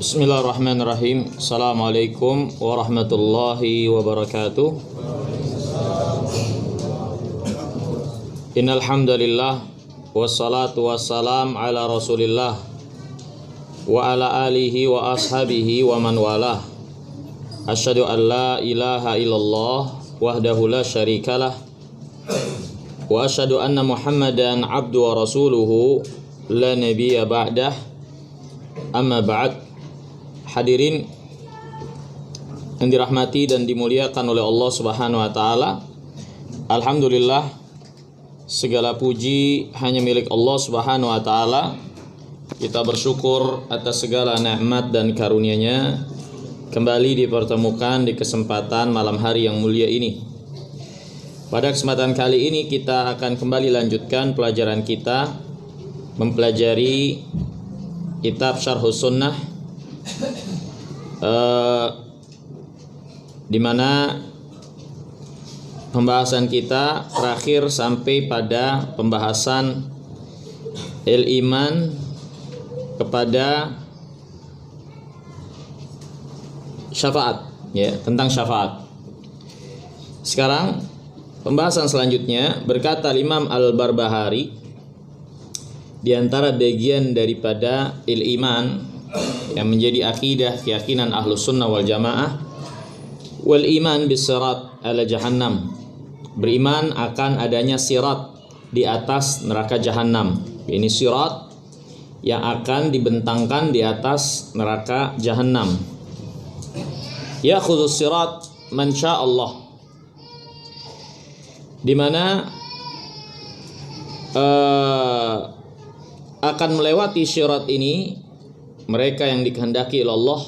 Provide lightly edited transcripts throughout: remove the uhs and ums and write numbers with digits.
Bismillahirrahmanirrahim. Assalamualaikum warahmatullahi wabarakatuh. Innal hamdalillah wassalatu wassalam ala Rasulillah wa ala alihi wa ashabihi wa man walah. Asyhadu an la ilaha illallah wahdahu la syarikalah wa asyhadu anna Muhammadan abdu wa rasuluhu la nabiyya ba'dah. Amma ba'd. Hadirin yang dirahmati dan dimuliakan oleh Allah Subhanahu wa taala. Alhamdulillah, segala puji hanya milik Allah Subhanahu wa taala. Kita bersyukur atas segala nikmat dan karunia-Nya kembali dipertemukan di kesempatan malam hari yang mulia ini. Pada kesempatan kali ini kita akan kembali lanjutkan pelajaran kita mempelajari kitab Syarhus Sunnah, di mana pembahasan kita terakhir sampai pada pembahasan iman kepada syafaat, ya, tentang syafaat. Sekarang pembahasan selanjutnya, berkata Imam Al-Barbahari, di antara bagian daripada iman yang menjadi akidah keyakinan Ahlus Sunnah wal Jamaah, wal iman bisirat ala jahannam, beriman akan adanya sirat di atas neraka jahannam. Ini sirat yang akan dibentangkan di atas neraka jahannam. Ya khudus sirat man sya Allah, di mana akan melewati sirat ini mereka yang dikehendaki oleh Allah,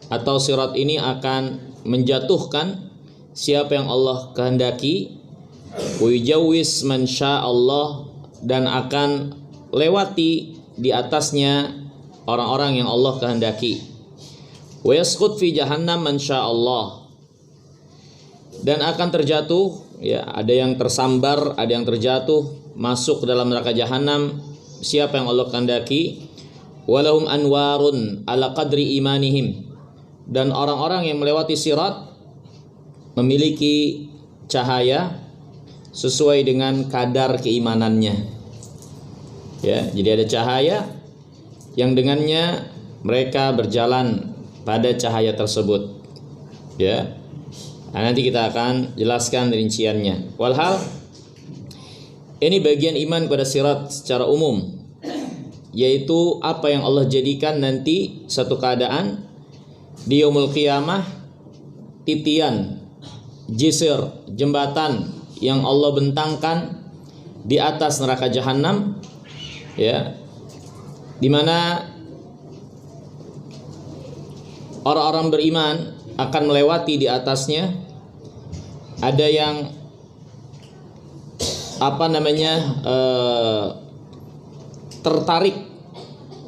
atau sirat ini akan menjatuhkan siapa yang Allah kehendaki, wa yujawwis man syaa Allah, dan akan lewati di atasnya orang-orang yang Allah kehendaki, wa yasqut fi jahannam man syaa Allah, dan akan terjatuh, ya, ada yang tersambar, ada yang terjatuh masuk ke dalam neraka jahanam siapa yang Allah kehendaki. Walahum anwarun ala qadri imanihim, dan orang-orang yang melewati sirat memiliki cahaya sesuai dengan kadar keimanannya. Ya, jadi ada cahaya yang dengannya mereka berjalan pada cahaya tersebut. Ya. Nah, nanti kita akan jelaskan rinciannya. Walhal ini bagian iman pada sirat secara umum, yaitu apa yang Allah jadikan nanti satu keadaan di yaumul qiyamah, titian, jisr, jembatan yang Allah bentangkan di atas neraka jahanam, ya, di mana orang-orang beriman akan melewati di atasnya. Ada yang tertarik,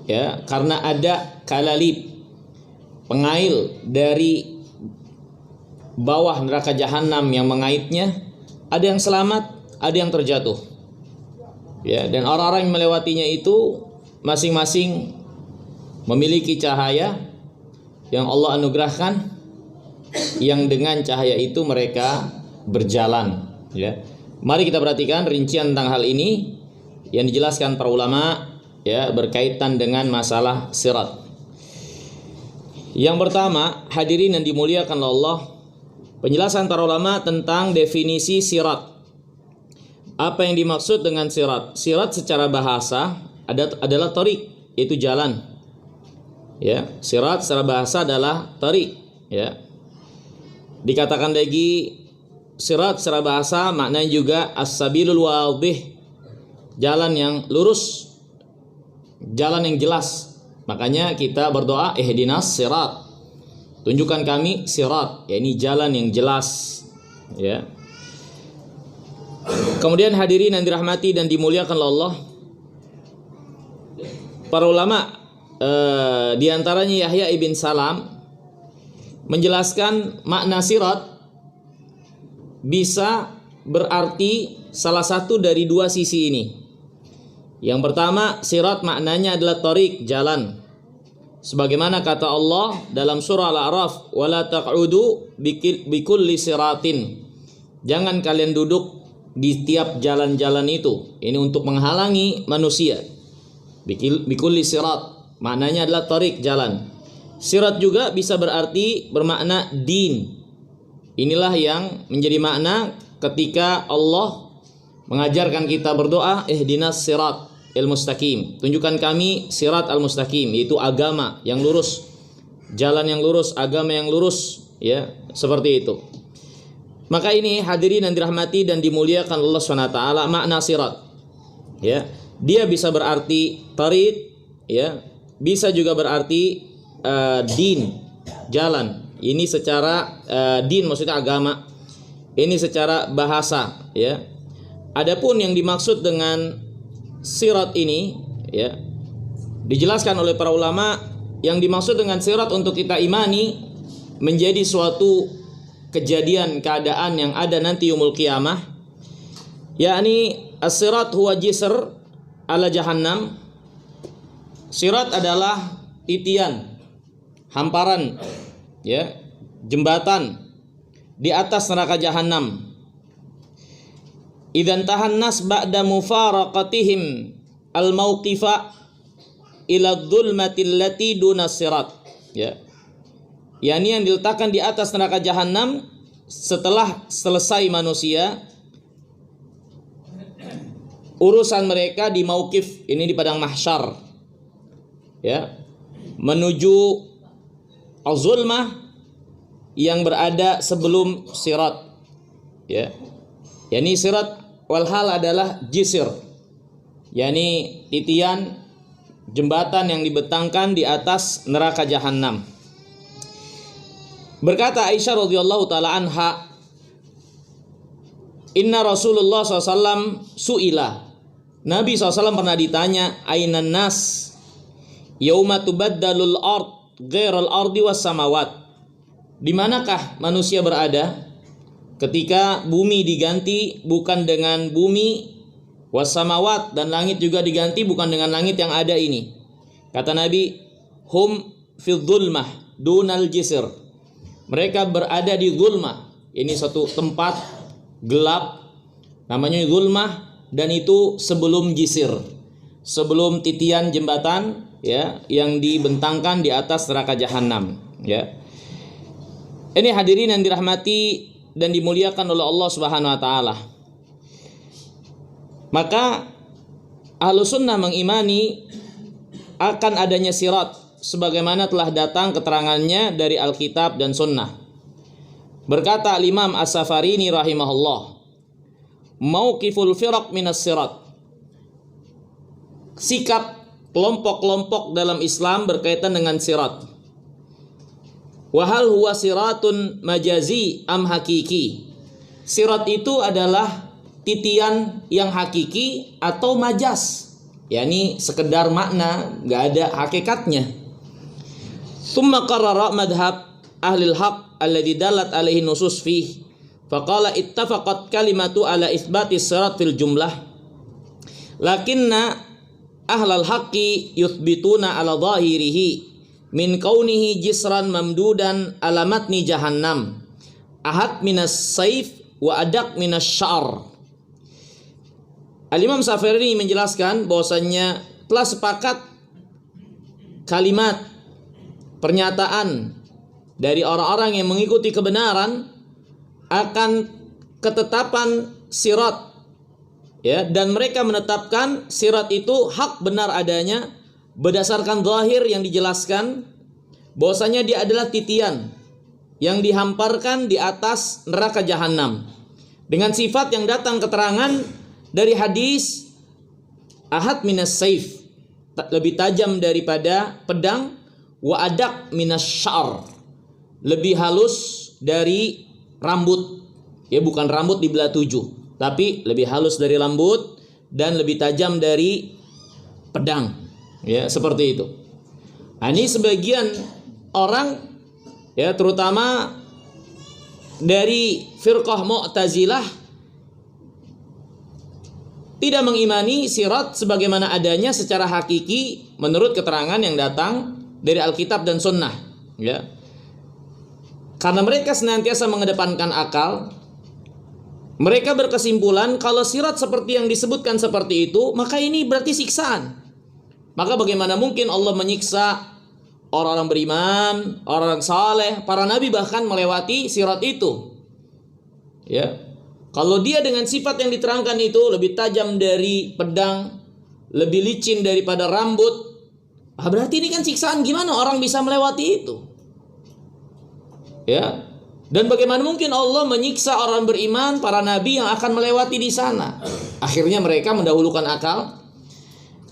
ya, karena ada kalalib, pengail dari bawah neraka jahanam yang mengaitnya. Ada yang selamat, ada yang terjatuh, ya, dan orang-orang yang melewatinya itu masing-masing memiliki cahaya yang Allah anugerahkan, yang dengan cahaya itu mereka berjalan, ya. Mari kita perhatikan rincian tentang hal ini yang dijelaskan para ulama, ya, berkaitan dengan masalah sirat. Yang pertama, hadirin yang dimuliakan Allah, penjelasan para ulama tentang definisi sirat. Apa yang dimaksud dengan sirat? Sirat secara bahasa adalah tariq, itu jalan. Ya, sirat secara bahasa adalah tariq, ya. Dikatakan lagi sirat secara bahasa maknanya juga as-sabilul wadih, jalan yang lurus, jalan yang jelas. Makanya kita berdoa, ihdinas sirat, tunjukkan kami sirat, ya, ini jalan yang jelas, ya. Kemudian hadirin yang dirahmati dan dimuliakan oleh Allah, para ulama di antaranya Yahya ibn Salam menjelaskan makna sirat bisa berarti salah satu dari dua sisi ini. Yang pertama, sirat maknanya adalah tariq, jalan. Sebagaimana kata Allah dalam surah Al-A'raf, "Wala taq'udu bikulli siratin." Jangan kalian duduk di tiap jalan-jalan itu. Ini untuk menghalangi manusia. Bikulli sirat, maknanya adalah tariq, jalan. Sirat juga bisa berarti bermakna din. Inilah yang menjadi makna ketika Allah mengajarkan kita berdoa, ihdinas sirat al-mustaqim. Tunjukkan kami sirat al-mustaqim, yaitu agama yang lurus, jalan yang lurus, agama yang lurus, ya, seperti itu. Maka ini hadirin yang dirahmati dan dimuliakan Allah SWT, makna sirat, ya, dia bisa berarti tariq, ya, bisa juga berarti din, jalan. Ini secara din maksudnya agama. Ini secara bahasa, ya. Adapun yang dimaksud dengan sirat ini, ya, dijelaskan oleh para ulama, yang dimaksud dengan sirat untuk kita imani menjadi suatu kejadian, keadaan yang ada nanti yaumul qiyamah, yakni as-sirat huwa jisr ala jahannam. Sirat adalah titian, hamparan, ya, jembatan di atas neraka jahannam. Idzan tahan nas ba'da mufaraqatihim al-mauqifa ila dzulmatil lati duna sirat, ya. Yani yang diletakkan di atas neraka jahanam setelah selesai manusia urusan mereka di mauqif, ini di padang mahsyar, ya, menuju az-zulmah yang berada sebelum sirat, ya. Yani sirat walhal adalah jisir, yani titian, jembatan yang dibentangkan di atas neraka jahanam. Berkata Aisyah radhiyallahu taala anha, "Inna Rasulullah SAW su'ila." Nabi SAW pernah ditanya, "Ainan nas yauma tubaddalul ard ghairal ardi was samawat." Di manakah manusia berada ketika bumi diganti bukan dengan bumi, wasamawat, dan langit juga diganti bukan dengan langit yang ada ini? Kata Nabi, hum fil dhulmah dunal jisr. Mereka berada di zulmah. Ini satu tempat gelap, namanya zulmah, dan itu sebelum jisir, sebelum titian jembatan, ya, yang dibentangkan di atas neraka jahanam, ya. Ini hadirin yang dirahmati dan dimuliakan oleh Allah Subhanahu wa taala. Maka Ahlus Sunnah mengimani akan adanya sirat sebagaimana telah datang keterangannya dari Alkitab dan Sunnah. Berkata Imam As-Safarini rahimahullah, "Mauqiful firaq minas sirat." Sikap kelompok-kelompok dalam Islam berkaitan dengan sirat. Wa hal huwa siratun majazi am hakiki? Sirat itu adalah titian yang hakiki atau majas, yakni sekedar makna, enggak ada hakikatnya. Tsumma qarrara madhab ahli al-haq alladhi dalat alaihi nusus fih. Faqala ittafaqat kalimatu ala itsbati sirat fil jumlah. Lakinna ahlal haqqi yuthbituna ala zahirihi min kaunihi jisran mamdudan alamatni jahannam ahad minas saif wa adak minas syar. Al-Imam Safarini menjelaskan bahwasannya telah sepakat kalimat, pernyataan dari orang-orang yang mengikuti kebenaran akan ketetapan sirat, ya, dan mereka menetapkan sirat itu hak benar adanya berdasarkan zahir yang dijelaskan bahwasanya dia adalah titian yang dihamparkan di atas neraka jahanam dengan sifat yang datang keterangan dari hadis ahad minas saif, lebih tajam daripada pedang, wa adak minas syar, lebih halus dari rambut, ya, bukan rambut dibelah 7, tapi lebih halus dari rambut dan lebih tajam dari pedang, ya, seperti itu. Nah, ini sebagian orang, ya, terutama dari firqah Mu'tazilah, tidak mengimani sirat sebagaimana adanya secara hakiki menurut keterangan yang datang dari Alkitab dan Sunnah, ya. Karena mereka senantiasa mengedepankan akal, mereka berkesimpulan kalau sirat seperti yang disebutkan seperti itu, maka ini berarti siksaan. Maka bagaimana mungkin Allah menyiksa orang-orang beriman, orang saleh, para nabi bahkan melewati sirat itu? Ya. Kalau dia dengan sifat yang diterangkan itu lebih tajam dari pedang, lebih licin daripada rambut, berarti ini kan siksaan. Gimana orang bisa melewati itu? Ya. Dan bagaimana mungkin Allah menyiksa orang beriman, para nabi yang akan melewati di sana? Akhirnya mereka mendahulukan akal,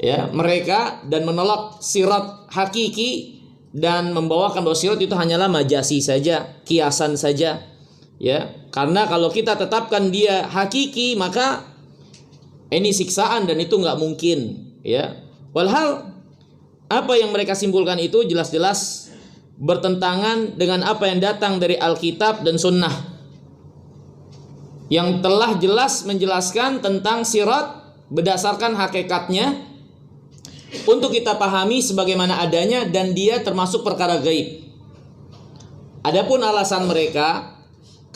ya, mereka, dan menolak sirat hakiki dan membawakan bahwa sirat itu hanyalah majasi saja, kiasan saja, ya. Karena kalau kita tetapkan dia hakiki, maka ini siksaan dan itu nggak mungkin, ya. Walhal apa yang mereka simpulkan itu jelas-jelas bertentangan dengan apa yang datang dari Alkitab dan Sunnah, yang telah jelas menjelaskan tentang sirat berdasarkan hakikatnya untuk kita pahami sebagaimana adanya, dan dia termasuk perkara gaib. Adapun alasan mereka,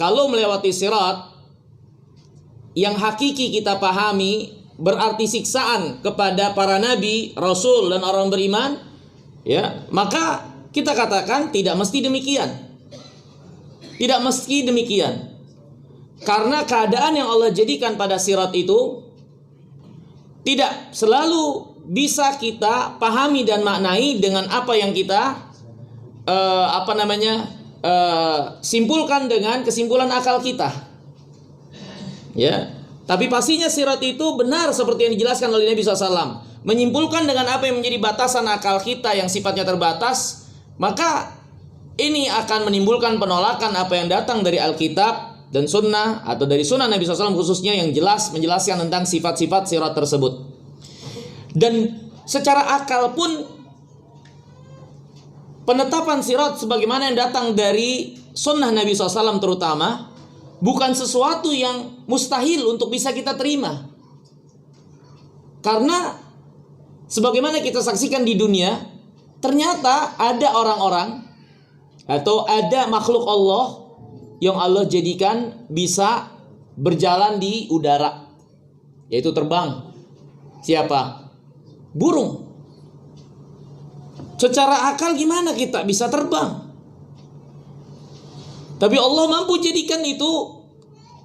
kalau melewati sirat yang hakiki kita pahami berarti siksaan kepada para nabi, rasul, dan orang beriman, ya, maka kita katakan tidak mesti demikian. Tidak mesti demikian. Karena keadaan yang Allah jadikan pada sirat itu tidak selalu bisa kita pahami dan maknai dengan apa yang kita simpulkan dengan kesimpulan akal kita. Ya, tapi pastinya sirat itu benar seperti yang dijelaskan oleh Nabi SAW. Menyimpulkan dengan apa yang menjadi batasan akal kita yang sifatnya terbatas, maka ini akan menimbulkan penolakan apa yang datang dari Alkitab dan Sunnah, atau dari Sunnah Nabi SAW khususnya, yang jelas menjelaskan tentang sifat-sifat sirat tersebut. Dan secara akal pun penetapan sirat sebagaimana yang datang dari Sunnah Nabi SAW terutama bukan sesuatu yang mustahil untuk bisa kita terima. Karena sebagaimana kita saksikan di dunia, ternyata ada orang-orang atau ada makhluk Allah yang Allah jadikan bisa berjalan di udara, yaitu terbang. Siapa? Burung. Secara akal gimana kita bisa terbang? Tapi Allah mampu jadikan itu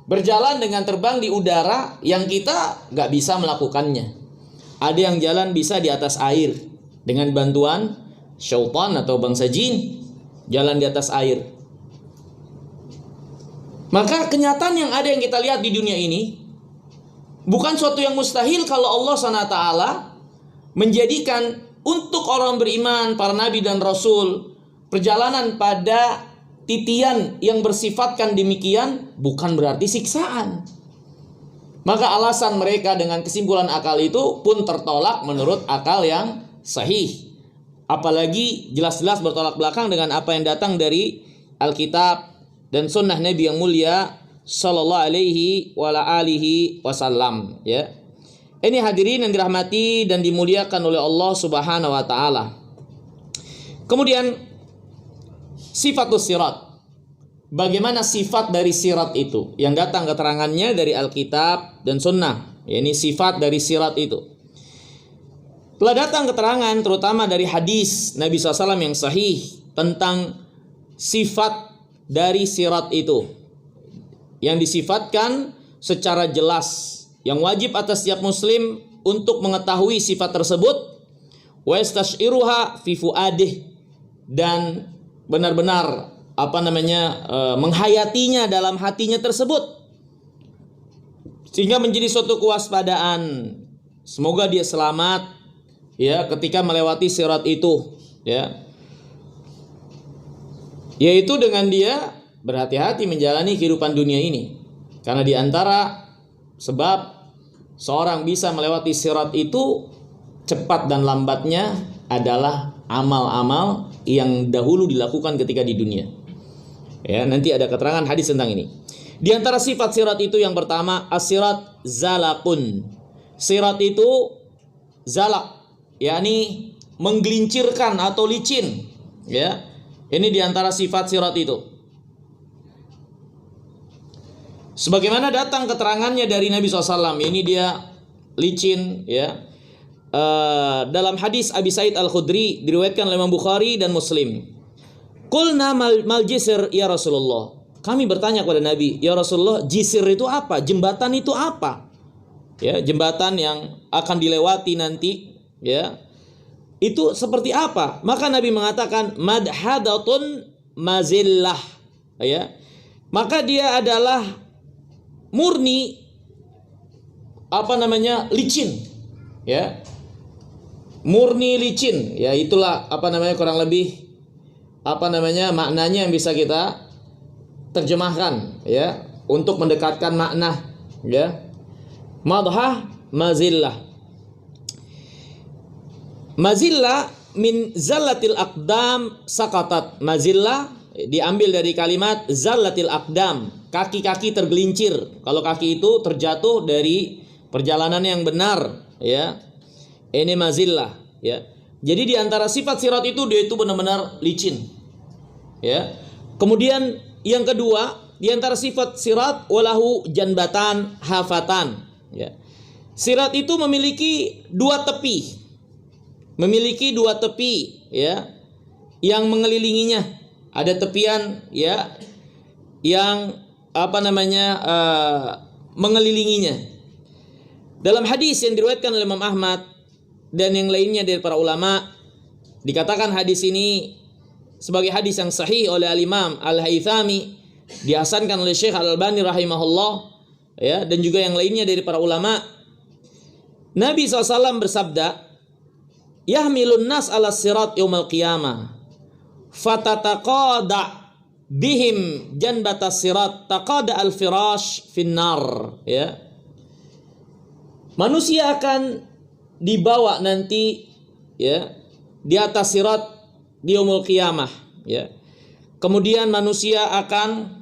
berjalan dengan terbang di udara yang kita gak bisa melakukannya. Ada yang jalan bisa di atas air dengan bantuan syaitan atau bangsa jin, jalan di atas air. Maka kenyataan yang ada yang kita lihat di dunia ini bukan suatu yang mustahil kalau Allah SWT menjadikan untuk orang beriman, para nabi dan rasul, perjalanan pada titian yang bersifatkan demikian bukan berarti siksaan. Maka alasan mereka dengan kesimpulan akal itu pun tertolak menurut akal yang sahih. Apalagi jelas-jelas bertolak belakang dengan apa yang datang dari Alkitab dan Sunnah Nabi yang mulia Sallallahu alaihi wa alihi wasallam, ya. Ini hadirin yang dirahmati dan dimuliakan oleh Allah Subhanahu wa taala. Kemudian sifatus sirat. Bagaimana sifat dari sirat itu? Yang datang keterangannya dari Alkitab dan Sunnah. Ini sifat dari sirat itu. Telah datang keterangan terutama dari hadis Nabi SAW yang sahih tentang sifat dari sirat itu, yang disifatkan secara jelas, yang wajib atas setiap muslim untuk mengetahui sifat tersebut, wa yastashiruha fi fuadih, dan benar-benar menghayatinya dalam hatinya tersebut, sehingga menjadi suatu kewaspadaan. Semoga dia selamat, ya, ketika melewati sirat itu, ya, yaitu dengan dia berhati-hati menjalani kehidupan dunia ini. Karena di antara sebab seorang bisa melewati sirat itu cepat dan lambatnya adalah amal-amal yang dahulu dilakukan ketika di dunia. Ya, nanti ada keterangan hadis tentang ini. Di antara sifat sirat itu yang pertama, as-sirat zalaqun. Sirat itu zalaq, yakni menggelincirkan atau licin. Ya, ini diantara sifat sirat itu. Sebagaimana datang keterangannya dari Nabi SAW, ini dia licin. Ya, dalam hadis Abi Sa'id Al-Khudri diriwayatkan oleh Imam Bukhari dan Muslim. Qulna mal jisr ya Rasulullah. Kami bertanya kepada Nabi, ya Rasulullah, jisir itu apa? Jembatan itu apa? Ya, jembatan yang akan dilewati nanti, ya, itu seperti apa? Maka Nabi mengatakan madhadatun mazillah, ya. Maka dia adalah murni licin, ya. Murni licin, ya, itulah kurang lebih maknanya yang bisa kita terjemahkan, ya, untuk mendekatkan makna, ya. Madhah mazillah. Mazillah min zallatil aqdam saqatat. Mazillah diambil dari kalimat zallatil aqdam, kaki-kaki tergelincir. Kalau kaki itu terjatuh dari perjalanan yang benar, ya. Ini mazillah, ya. Jadi di antara sifat sirat itu dia itu benar-benar licin. Ya. Kemudian yang kedua, di antara sifat sirat walahu janbatan hafatan, ya. Sirat itu memiliki dua tepi. Memiliki dua tepi, ya, yang mengelilinginya. Ada tepian, ya, yang mengelilinginya. Dalam hadis yang diriwayatkan oleh Imam Ahmad dan yang lainnya dari para ulama, dikatakan hadis ini sebagai hadis yang sahih oleh Al-Imam Al-Haythami, dihasankan oleh Syekh Al-Albani rahimahullah, ya, dan juga yang lainnya dari para ulama. Nabi SAW bersabda, yahmilun nas ala sirat yaumal qiyamah fatataqada bihim janbatas sirat taqada al-firash finnar, ya. Manusia akan dibawa nanti, ya, di atas sirat di yaumul qiyamah, ya. Kemudian manusia akan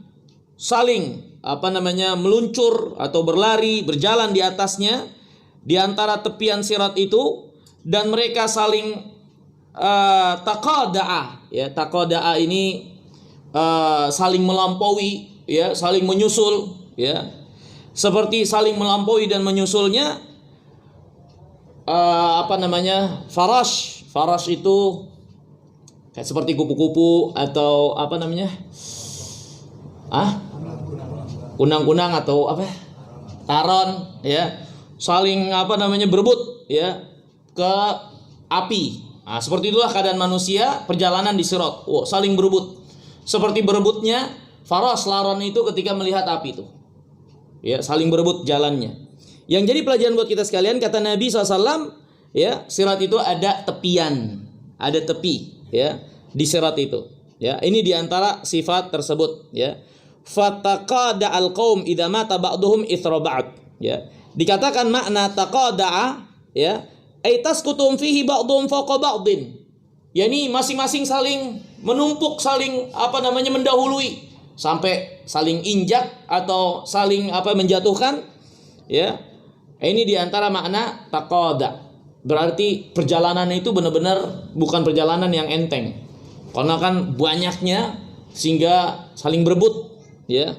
saling meluncur atau berlari, berjalan di atasnya, di antara tepian sirat itu, dan mereka saling taqada'a, ya. Taqada'a ini saling melampaui, ya, saling menyusul, ya. Seperti saling melampaui dan menyusulnya farash itu kayak seperti kupu-kupu atau kunang-kunang atau taron, ya, saling berebut, ya, ke api. Nah, seperti itulah keadaan manusia perjalanan di sirat. Saling berebut. Seperti berebutnya farash, laron itu ketika melihat api itu. Ya, saling berebut jalannya. Yang jadi pelajaran buat kita sekalian, kata Nabi SAW, ya, sirat itu ada tepian, ada tepi, ya, di sirat itu, ya. Ini diantara sifat tersebut, ya. Fataqada al-qaum idza mata ba'duhum ithra ba'd, ya. Dikatakan makna taqada'a, ya, ay tasqutum fihi ba'dhum fawqa ba'din. Yani masing-masing saling menumpuk, saling mendahului sampai saling injak atau saling menjatuhkan, ya. Ini diantara makna taqada. Berarti perjalanan itu benar-benar bukan perjalanan yang enteng, karena kan banyaknya sehingga saling berebut, ya.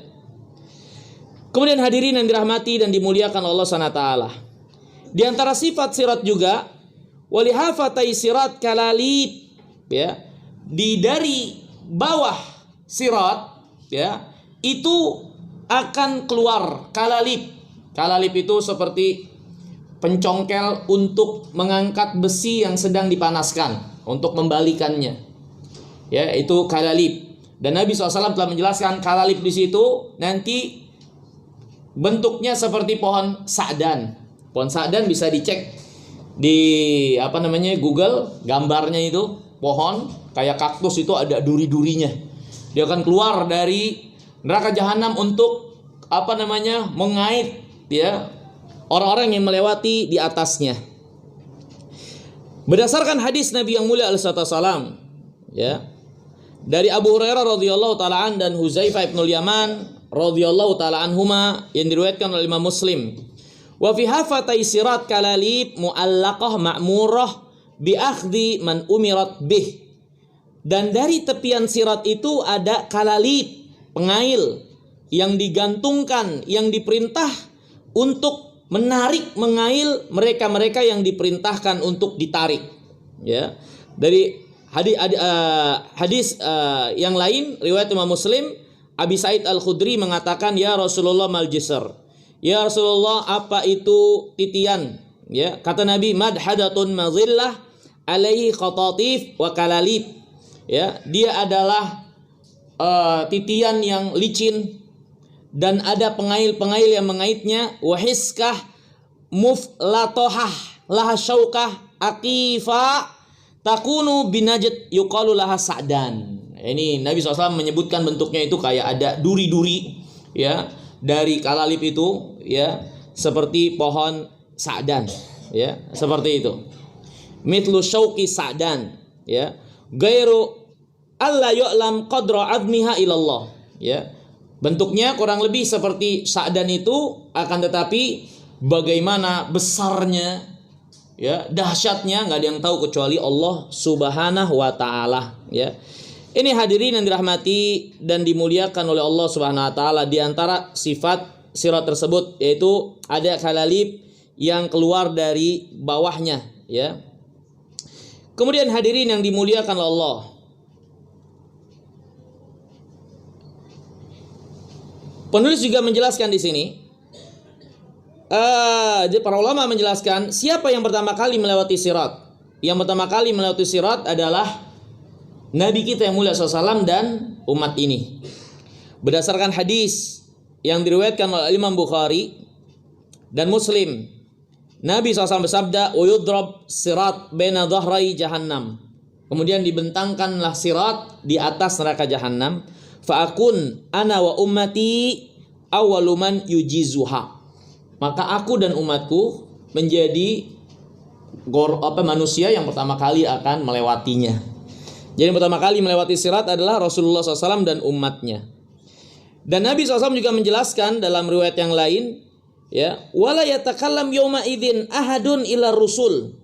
Kemudian hadirin yang dirahmati dan dimuliakan Allah SWT, di antara sifat sirat juga walihafatai sirat kalalib, ya. Dari bawah sirat, ya, itu akan keluar kalalib. Kalalib itu seperti pencongkel untuk mengangkat besi yang sedang dipanaskan untuk membalikannya, ya, itu kalalib. Dan Nabi SAW telah menjelaskan kalalib di situ nanti bentuknya seperti pohon sa'dan. Pohon sa'dan bisa dicek di Google, gambarnya itu pohon kayak kaktus, itu ada duri-durinya. Dia akan keluar dari neraka jahanam untuk mengait, ya, orang-orang yang melewati di atasnya. Berdasarkan hadis Nabi yang mulia alaihi wasallam, ya, dari Abu Hurairah radhiyallahu taala an dan Huzaifah ibnul Yaman radhiyallahu taala anhuma yang diriwayatkan oleh Imam Muslim. Wa fi hafatai sirat kalalib mu'allaqah ma'murah bi akhdhi man umirat bih. Dan dari tepian sirat itu ada kalalib, pengail yang digantungkan, yang diperintah untuk menarik, mengail mereka-mereka yang diperintahkan untuk ditarik. Ya, dari hadis yang lain riwayat Imam Muslim, Abi Sa'id Al-Khudri mengatakan, ya Rasulullah mal jisr. Ya Rasulullah, apa itu titian? Ya, kata Nabi, madhadatun mazillah alaihi khatatif wa kalalib. Ya, dia adalah titian yang licin dan ada pengail-pengail yang mengaitnya, wahiskah muflatohah laha syaukah akifa takunu binajd yuqalu laha sa'dan. Ini Nabi SAW menyebutkan bentuknya itu kayak ada duri-duri, ya, dari kalalib itu, ya, seperti pohon sa'dan, ya, seperti itu. Mithlu syauqi sa'dan, ya, gairu alla yu'lam qadra azmiha ilallah, ya. Bentuknya kurang lebih seperti sa'dan itu, akan tetapi bagaimana besarnya, ya, dahsyatnya nggak ada yang tahu kecuali Allah Subhanahu wa taala, ya. Ini hadirin yang dirahmati dan dimuliakan oleh Allah Subhanahu wa taala, di antara sifat sirat tersebut yaitu ada kalalib yang keluar dari bawahnya, ya. Kemudian hadirin yang dimuliakan oleh Allah, penulis juga menjelaskan di sini, para ulama menjelaskan siapa yang pertama kali melewati sirat. Yang pertama kali melewati sirat adalah Nabi kita yang mulia SAW dan umat ini. Berdasarkan hadis yang diriwayatkan oleh Imam Bukhari dan Muslim, Nabi SAW bersabda, "Uyudrab sirat baina dhahrai jahannam." Kemudian dibentangkanlah sirat di atas neraka jahannam. Fa'akun ana wa ummati awwaluman yujizuha. Maka aku dan umatku menjadi manusia yang pertama kali akan melewatinya. Jadi yang pertama kali melewati sirat adalah Rasulullah SAW dan umatnya. Dan Nabi SAW juga menjelaskan dalam riwayat yang lain, ya, wala yatakallam yawma idzin ahadun ila rusul.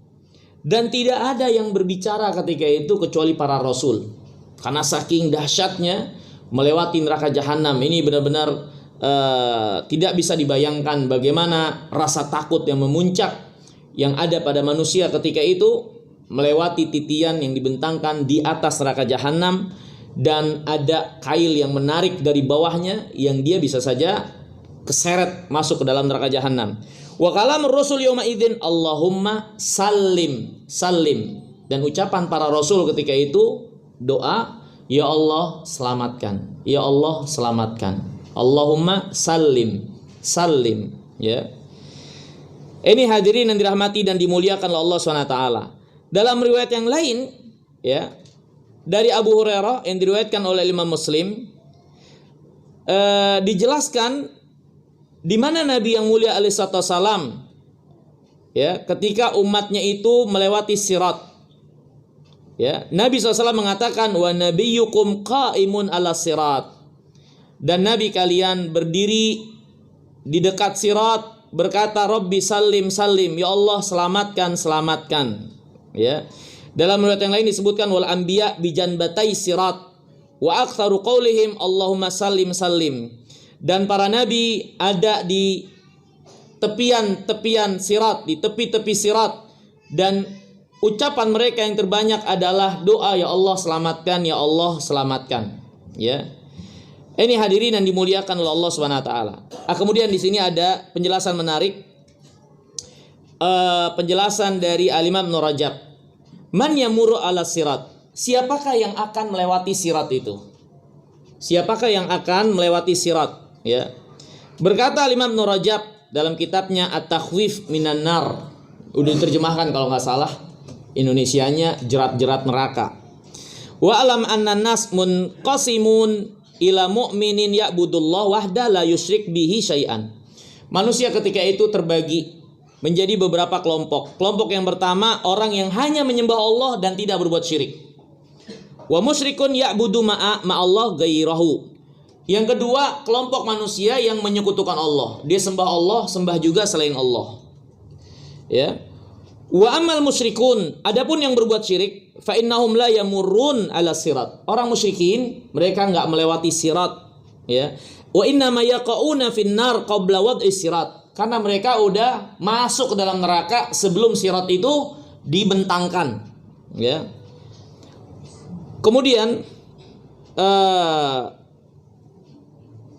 Dan tidak ada yang berbicara ketika itu kecuali para rasul. Karena saking dahsyatnya melewati neraka jahanam ini benar-benar tidak bisa dibayangkan bagaimana rasa takut yang memuncak yang ada pada manusia ketika itu melewati titian yang dibentangkan di atas neraka jahanam, dan ada kail yang menarik dari bawahnya yang dia bisa saja keseret masuk ke dalam neraka jahanam. Wa kalamur rasul yauma idzin Allahumma sallim sallim. Dan ucapan para rasul ketika itu doa, ya Allah selamatkan, ya Allah selamatkan, Allahumma sallim sallim, ya. Ini hadirin yang dirahmati dan dimuliakan oleh Allah SWT. Dalam riwayat yang lain, ya, dari Abu Hurairah yang diriwayatkan oleh Imam Muslim, dijelaskan di mana Nabi yang mulia alaihi wasallam, ya, ketika umatnya itu melewati sirat, ya, Nabi SAW mengatakan, wa nabiyyukum qaimun ala sirat. Dan Nabi kalian berdiri di dekat sirat berkata, Rabbi salim salim, ya Allah selamatkan selamatkan. Ya. Dalam riwayat yang lain disebutkan wal anbiya bi janbatai sirat wa aktsaru qaulihim Allahumma sallim sallim. Dan para nabi ada di tepian-tepian sirat, di tepi-tepi sirat, dan ucapan mereka yang terbanyak adalah doa, ya Allah selamatkan, ya Allah selamatkan. Ya. Ini hadirin yang dimuliakan oleh Allah Subhanahu wa taala. Kemudian di sini ada penjelasan menarik, penjelasan dari Al-Imam Ibnu Rajab. Man yamuru ala sirat. Siapakah yang akan melewati sirat itu? Siapakah yang akan melewati sirat? Ya. Berkata Al-Imam Ibnu Rajab dalam kitabnya At-Takhwif Minan Nar. Udah diterjemahkan kalau nggak salah, Indonesianya jerat-jerat neraka. Wa alam anna nas munqasimun ila mu'minin ya'budullah wahda la yusyrik bihi syai'an. Manusia ketika itu terbagi menjadi beberapa kelompok. Kelompok yang pertama, orang yang hanya menyembah Allah dan tidak berbuat syirik. Wa musyrikun ya'budu ma'allah ghairahu. Yang kedua, kelompok manusia yang menyekutukan Allah. Dia sembah Allah, sembah juga selain Allah. Ya. Wa amal musyrikun, adapun yang berbuat syirik, fa innahum la yamurrun ala sirat. Orang musyrikin mereka enggak melewati sirat, ya. Wa inna ma yaqauna finnar qabla wad'i sirat. Karena mereka udah masuk ke dalam neraka sebelum sirat itu dibentangkan, ya. Kemudian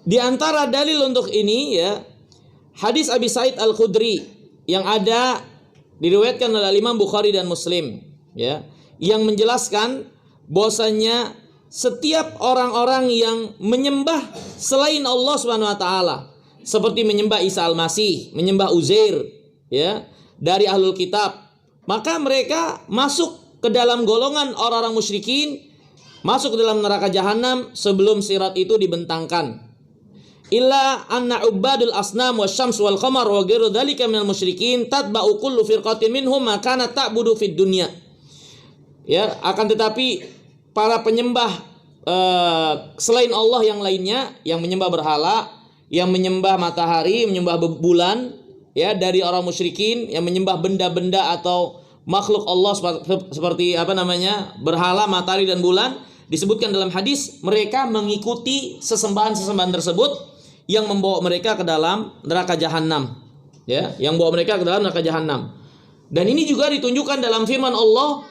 di antara dalil untuk ini, ya, hadis Abi Sa'id Al-Khudri yang ada diriwayatkan oleh Imam Bukhari dan Muslim, ya, yang menjelaskan bahwasanya setiap orang-orang yang menyembah selain Allah Subhanahu wa taala, seperti menyembah Isa Al-Masih, menyembah Uzair, ya, dari ahlul kitab, maka mereka masuk ke dalam golongan orang-orang musyrikin, masuk ke dalam neraka jahanam sebelum sirat itu dibentangkan. Illa anna ubadul asnam wasyams wal qamar wa ghairu dzalika minal musyrikin tatba'u kullu firqatin minhum ma kanat ta'budu fid dunya. Ya, akan tetapi para penyembah selain Allah yang lainnya, yang menyembah berhala, yang menyembah matahari, menyembah bulan, ya, dari orang musyrikin yang menyembah benda-benda atau makhluk Allah seperti berhala, matahari dan bulan, disebutkan dalam hadis mereka mengikuti sesembahan-sesembahan tersebut yang membawa mereka ke dalam neraka jahanam, ya, yang membawa mereka ke dalam neraka jahanam. Dan ini juga ditunjukkan dalam firman Allah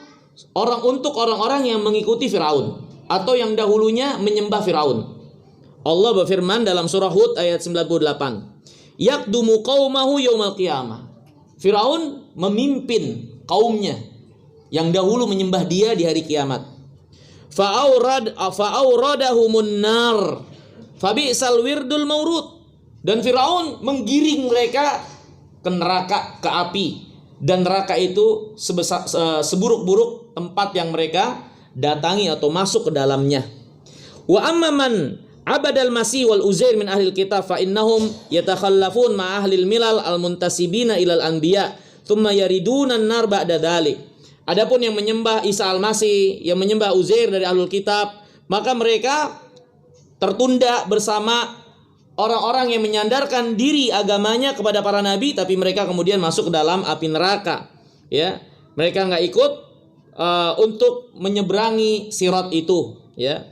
untuk orang-orang yang mengikuti Firaun atau yang dahulunya menyembah Firaun. Allah berfirman dalam surah Hud ayat 98, yaqdumu qaumahu yaumal qiyamah. Firaun memimpin kaumnya yang dahulu menyembah dia di hari kiamat. Fa'auradahumun nar fabi'sal wirdul maurud. Dan Firaun menggiring mereka ke neraka, ke api, dan neraka itu seburuk-buruk tempat yang mereka datangi atau masuk ke dalamnya. Wa amman abadal masih wal uzair min ahlil kitab fa innahum yatakhallafun ma ahlil milal al muntasibina ilal anbiya thumma yariduna an-nar ba'da dzalik. Adapun yang menyembah Isa Al-Masih, yang menyembah Uzair dari ahlul kitab, maka mereka tertunda bersama orang-orang yang menyandarkan diri agamanya kepada para nabi, tapi mereka kemudian masuk ke dalam api neraka, ya. Mereka enggak ikut untuk menyeberangi sirat itu, ya.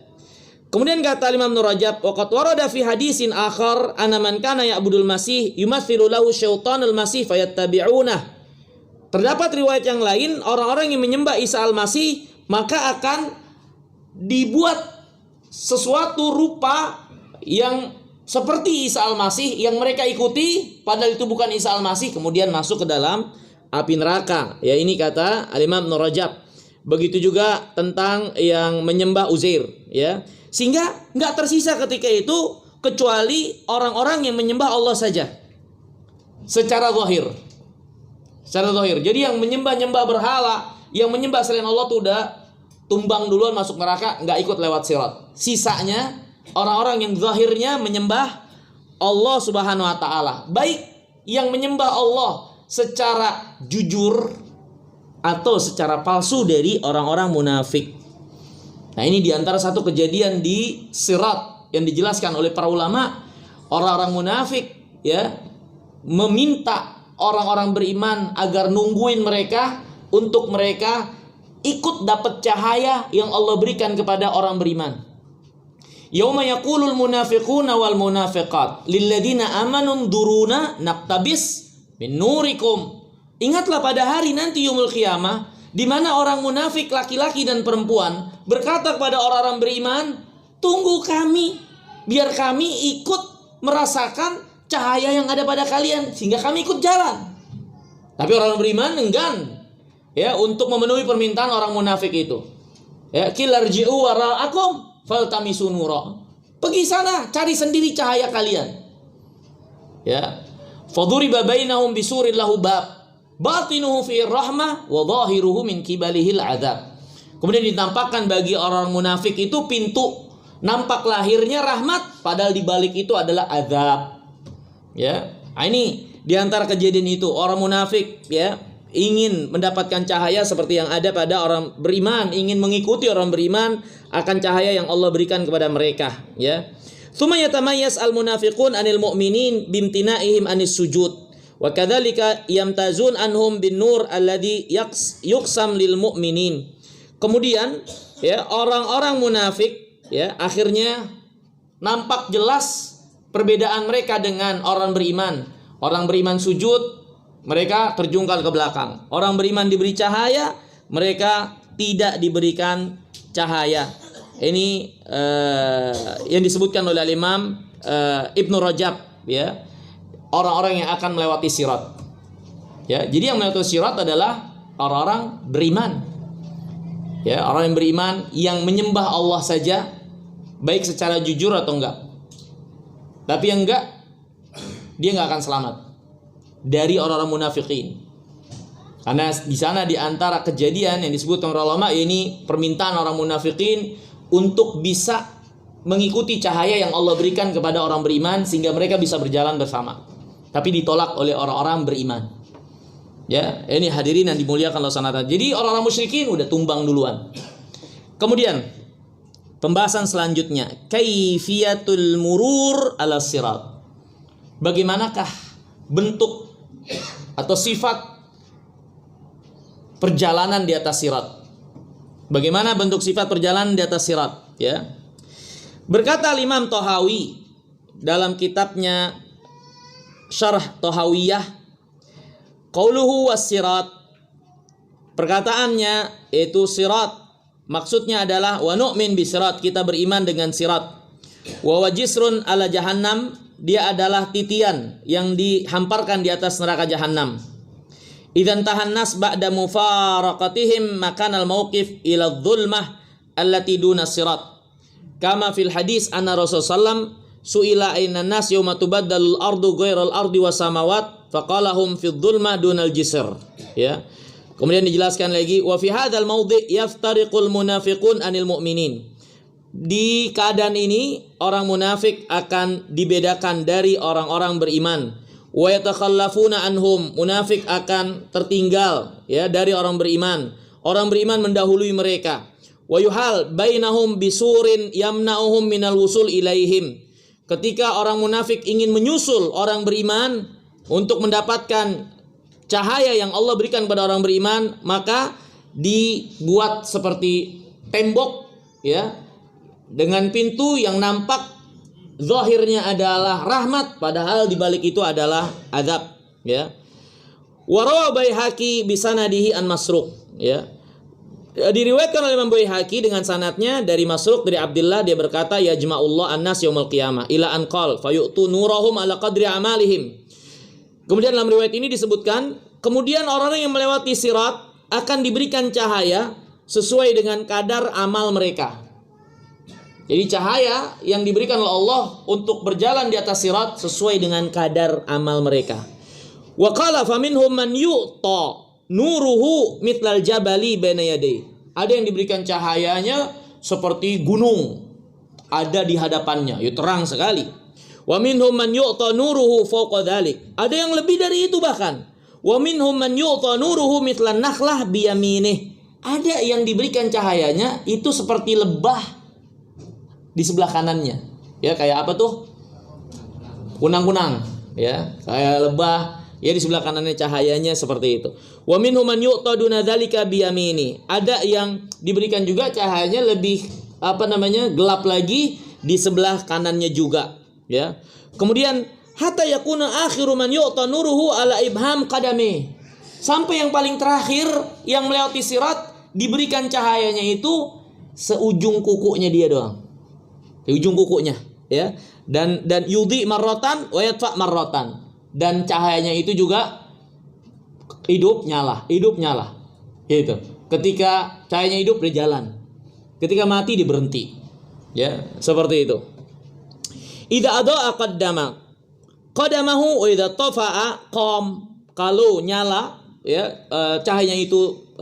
Kemudian kata Imam Ibnu Rajab, waqad warada fi hadisin akhar anna man kana ya'budul masih yumathilu lahu syaitanul masih fayattabi'unah. Terdapat riwayat yang lain, orang-orang yang menyembah Isa Al-Masih maka akan dibuat sesuatu rupa yang seperti Isa Al-Masih yang mereka ikuti, padahal itu bukan Isa Al-Masih, kemudian masuk ke dalam api neraka. Ya, ini kata Al-Imam Ibnu Rajab. Begitu juga tentang yang menyembah Uzair, ya. Sehingga enggak tersisa ketika itu kecuali orang-orang yang menyembah Allah saja secara zahir. Jadi yang menyembah berhala, yang menyembah selain Allah tuh udah tumbang duluan masuk neraka, nggak ikut lewat sirat. Sisanya orang-orang yang zahirnya menyembah Allah Subhanahu wa taala, baik yang menyembah Allah secara jujur atau secara palsu dari orang-orang munafik. Nah, ini diantara satu kejadian di sirat yang dijelaskan oleh para ulama. Orang-orang munafik, ya, meminta orang-orang beriman agar nungguin mereka untuk mereka ikut dapat cahaya yang Allah berikan kepada orang beriman. Yauma yaqulul munafiquna wal munafiqat lilladzina amanu duruna naqtabis min nurikum. Ingatlah pada hari nanti yaumul qiyamah di mana orang munafik laki-laki dan perempuan berkata kepada orang-orang beriman, "Tunggu kami biar kami ikut merasakan cahaya yang ada pada kalian sehingga kami ikut jalan." Tapi orang beriman enggan, ya, untuk memenuhi permintaan orang munafik itu. Ya, kilarji'u wara'akum faltamisu nura. Pergi sana, cari sendiri cahaya kalian. Ya. Faduriba bainahum bisurin lahu bab batinuhu fi rahmah wa dhahiruhu min kibalihil adzab. Kemudian ditampakkan bagi orang munafik itu pintu, nampak lahirnya rahmat, padahal di balik itu adalah azab. Ya, ini diantara kejadian itu orang munafik, ya, ingin mendapatkan cahaya seperti yang ada pada orang beriman, ingin mengikuti orang beriman akan cahaya yang Allah berikan kepada mereka, ya. Tsumma yatamayyaz al-munafiqun 'anil mu'minin bimtina'ihim 'anis sujud Wa kadzalika yamtazun anhum bin nur alladhi yuqsam lil mu'minin. Kemudian ya orang-orang munafik ya akhirnya nampak jelas perbedaan mereka dengan orang beriman. Orang beriman sujud, mereka terjungkal ke belakang. Orang beriman diberi cahaya, mereka tidak diberikan cahaya. Ini yang disebutkan oleh Imam Ibnu Rajab ya. Orang-orang yang akan melewati sirat. Ya, jadi yang melewati sirat adalah orang-orang beriman. Ya, orang yang beriman yang menyembah Allah saja, baik secara jujur atau enggak. Tapi yang enggak, dia enggak akan selamat dari orang-orang munafikin. Karena di sana di antara kejadian yang disebutkan oleh ulama, ini permintaan orang munafikin untuk bisa mengikuti cahaya yang Allah berikan kepada orang beriman sehingga mereka bisa berjalan bersama. Tapi ditolak oleh orang-orang beriman. Ya, ini hadirin yang dimuliakan Allah SWT. Jadi orang-orang musyrikin udah tumbang duluan. Kemudian pembahasan selanjutnya, kaifiyatul murur ala sirat. Bagaimanakah bentuk atau sifat perjalanan di atas sirat? Bagaimana bentuk sifat perjalanan di atas sirat? Ya. Berkata Imam Tahawi dalam kitabnya Syarah Tahawiyah, qauluhu was-sirat, perkataannya yaitu sirat, maksudnya adalah wa nu'min bi sirat, kita beriman dengan sirat. Wa wajisrun ala jahannam, dia adalah titian yang dihamparkan di atas neraka jahannam. Idzan tahannas ba'da mufaraqatihim makanal mauqif ila dhulmah allati duna sirat. Kama fil hadis anna Rasulullah sallam su'ila ainan nas yawma tubaddalul ardu ghairal ardi was samawat faqalahum fid dhulma dunal jisr. Ya. Kemudian dijelaskan lagi wa fi hadzal maudhi' yaftariqul munafiqun anil mu'minin. Di keadaan ini orang munafik akan dibedakan dari orang-orang beriman. Wa yatakhallafuna anhum, munafik akan tertinggal ya dari orang beriman. Orang beriman mendahului mereka. Wa yuhal bainahum bisurin yamna'uhum minal wusul ilaihim. Ketika orang munafik ingin menyusul orang beriman untuk mendapatkan cahaya yang Allah berikan kepada orang beriman, maka dibuat seperti tembok ya, dengan pintu yang nampak zahirnya adalah rahmat, padahal di balik itu adalah azab ya. Wa rawa Baihaqi bi sanadihi an Masruq ya. Diriwayatkan oleh Imam Baihaqi dengan sanadnya dari Masruq dari Abdullah, dia berkata ya jama'ullah an-nas yaumil qiyamah ila an qal fayu'tu nurahum ala qadri amalihim. Kemudian dalam riwayat ini disebutkan kemudian orang-orang yang melewati sirat akan diberikan cahaya sesuai dengan kadar amal mereka. Jadi cahaya yang diberikan oleh Allah untuk berjalan di atas sirat sesuai dengan kadar amal mereka. Wa qala faminhum man yu'ta nuruhu mitlal jabali baina yadayhi. Ada yang diberikan cahayanya seperti gunung ada di hadapannya, ya terang sekali. Wa minhum man yu'ta nuruhu fawqa dzalik. Ada yang lebih dari itu bahkan. Wa minhum man yu'ta nuruhu mitlan nakhlah bi yaminih. Ada yang diberikan cahayanya itu seperti lebah di sebelah kanannya. Ya kayak apa tuh? Kunang-kunang, ya. Kayak lebah. Ya di sebelah kanannya cahayanya seperti itu. Wa minhum man yu'ta duna dzalika bi yamini. Ada yang diberikan juga cahayanya lebih gelap lagi di sebelah kanannya juga, ya. Kemudian hatta yakuna akhiru man yu'ta nuruhu ala ibham qadami. Sampai yang paling terakhir yang melewati sirat diberikan cahayanya itu seujung kukunya dia doang. Di ujung kukunya, ya. Dan yudhi marratan wa yatfa marratan. Dan cahayanya itu juga hidup nyala. Gitu. Ketika cahayanya hidup dia jalan. Ketika mati dia berhenti. Ya, seperti itu. Idza adaa qadamahu wa idza tafa'a qam. Kalau nyala ya, cahayanya itu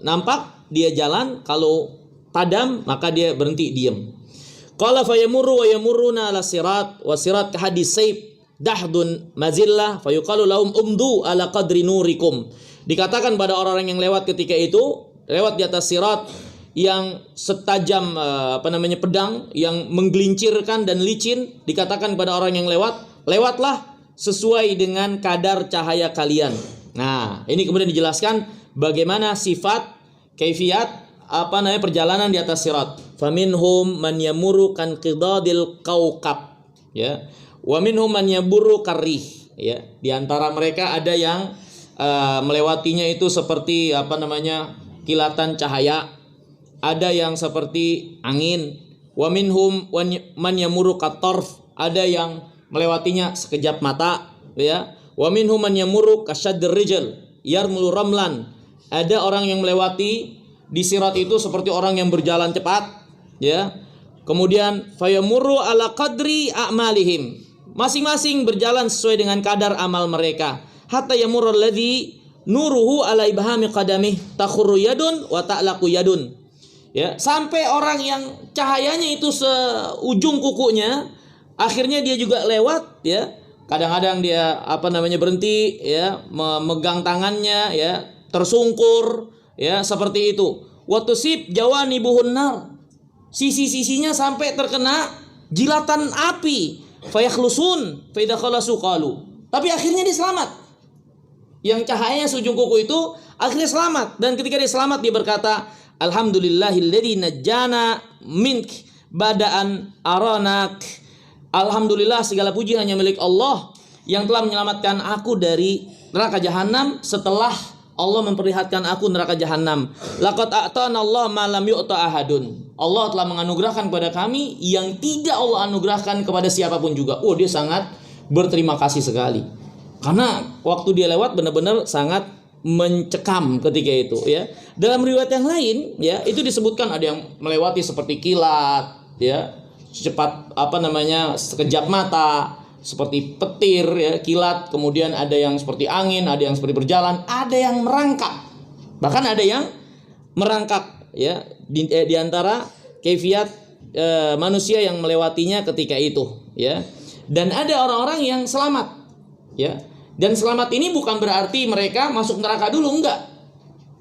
nampak dia jalan, kalau padam maka dia berhenti diam. Qala fayamurru wa yamurruna ala sirat wa sirat ka hadis sayf dahdun mazillah fayuqalu lahum umdu ala qadri nurikum. Dikatakan pada orang-orang yang lewat ketika itu, lewat di atas sirat yang setajam pedang yang menggelincirkan dan licin, dikatakan pada orang yang lewat, lewatlah sesuai dengan kadar cahaya kalian. Nah, ini kemudian dijelaskan bagaimana sifat kaifiat perjalanan di atas sirat. Faminhum man yamuru kan qidadil kaukab, ya. Wa minhum man yaburu karih, ya. Di antara mereka ada yang melewatinya itu seperti kilatan cahaya, ada yang seperti angin. Wa minhum man yamuru katorf, ada yang melewatinya sekejap mata, ya. Wa minhum man yamuru kasyaddir rijal yarmulu ramlan, ada orang yang melewati di sirat itu seperti orang yang berjalan cepat, ya. Kemudian fayamuru ala qadri a'malihim, masing-masing berjalan sesuai dengan kadar amal mereka. Hatta yamurul ladzi nuruhu ala ibhami qadamih takhurru yadun wa ta'laqu yadun, ya, sampai orang yang cahayanya itu seujung kukunya, akhirnya dia juga lewat, ya. Kadang-kadang dia berhenti, ya, memegang tangannya, ya, tersungkur, ya, seperti itu. Wa tusib jawanibuhun nar, sisi-sisinya sampai terkena jilatan api. Fayakhlusun fa idza khalasu qalu, tapi akhirnya dia selamat. Yang cahayanya seujung kuku itu akhirnya selamat, dan ketika dia selamat dia berkata, alhamdulillahilladzi najjana mink bada'an aranak. Alhamdulillah, segala puji hanya milik Allah yang telah menyelamatkan aku dari neraka jahanam setelah Allah memperlihatkan aku neraka jahanam. Laqad a'tana Allah ma lam yu'ta ahadun, Allah telah menganugerahkan kepada kami yang tidak Allah anugerahkan kepada siapapun juga. Oh, dia sangat berterima kasih sekali, karena waktu dia lewat benar-benar sangat mencekam ketika itu, ya. Dalam riwayat yang lain, ya, itu disebutkan ada yang melewati seperti kilat, ya, secepat sekejap mata, seperti petir, ya, kilat. Kemudian ada yang seperti angin, ada yang seperti berjalan, ada yang merangkak, bahkan ada yang merangkak, ya, di antara kaifiat manusia yang melewatinya ketika itu, ya. Dan ada orang-orang yang selamat, ya. Dan selamat ini bukan berarti mereka masuk neraka dulu, enggak.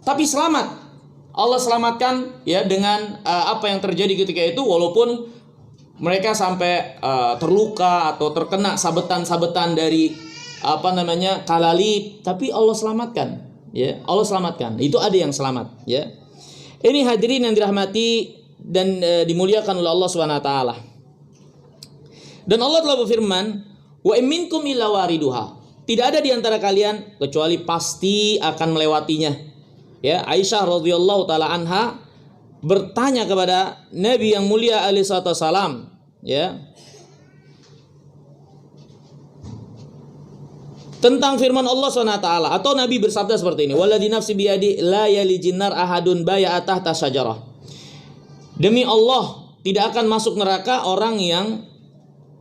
Tapi selamat, Allah selamatkan, ya, dengan apa yang terjadi ketika itu, walaupun mereka sampai terluka atau terkena sabetan-sabetan dari kalalib, tapi Allah selamatkan, ya. Allah selamatkan. Itu ada yang selamat, ya. Ini hadirin yang dirahmati dan dimuliakan oleh Allah Subhanahu wa taala. Dan Allah telah berfirman, wa in minkum illa wariduha, tidak ada di antara kalian kecuali pasti akan melewatinya. Ya, Aisyah radhiyallahu taala anha bertanya kepada Nabi yang mulia alaihi salatu wasalam, ya, tentang firman Allah SWT, atau Nabi bersabda seperti ini, waladzi nafsi biyadi la yalijin nar ahadun baya'a tahta syajarah, demi Allah tidak akan masuk neraka orang yang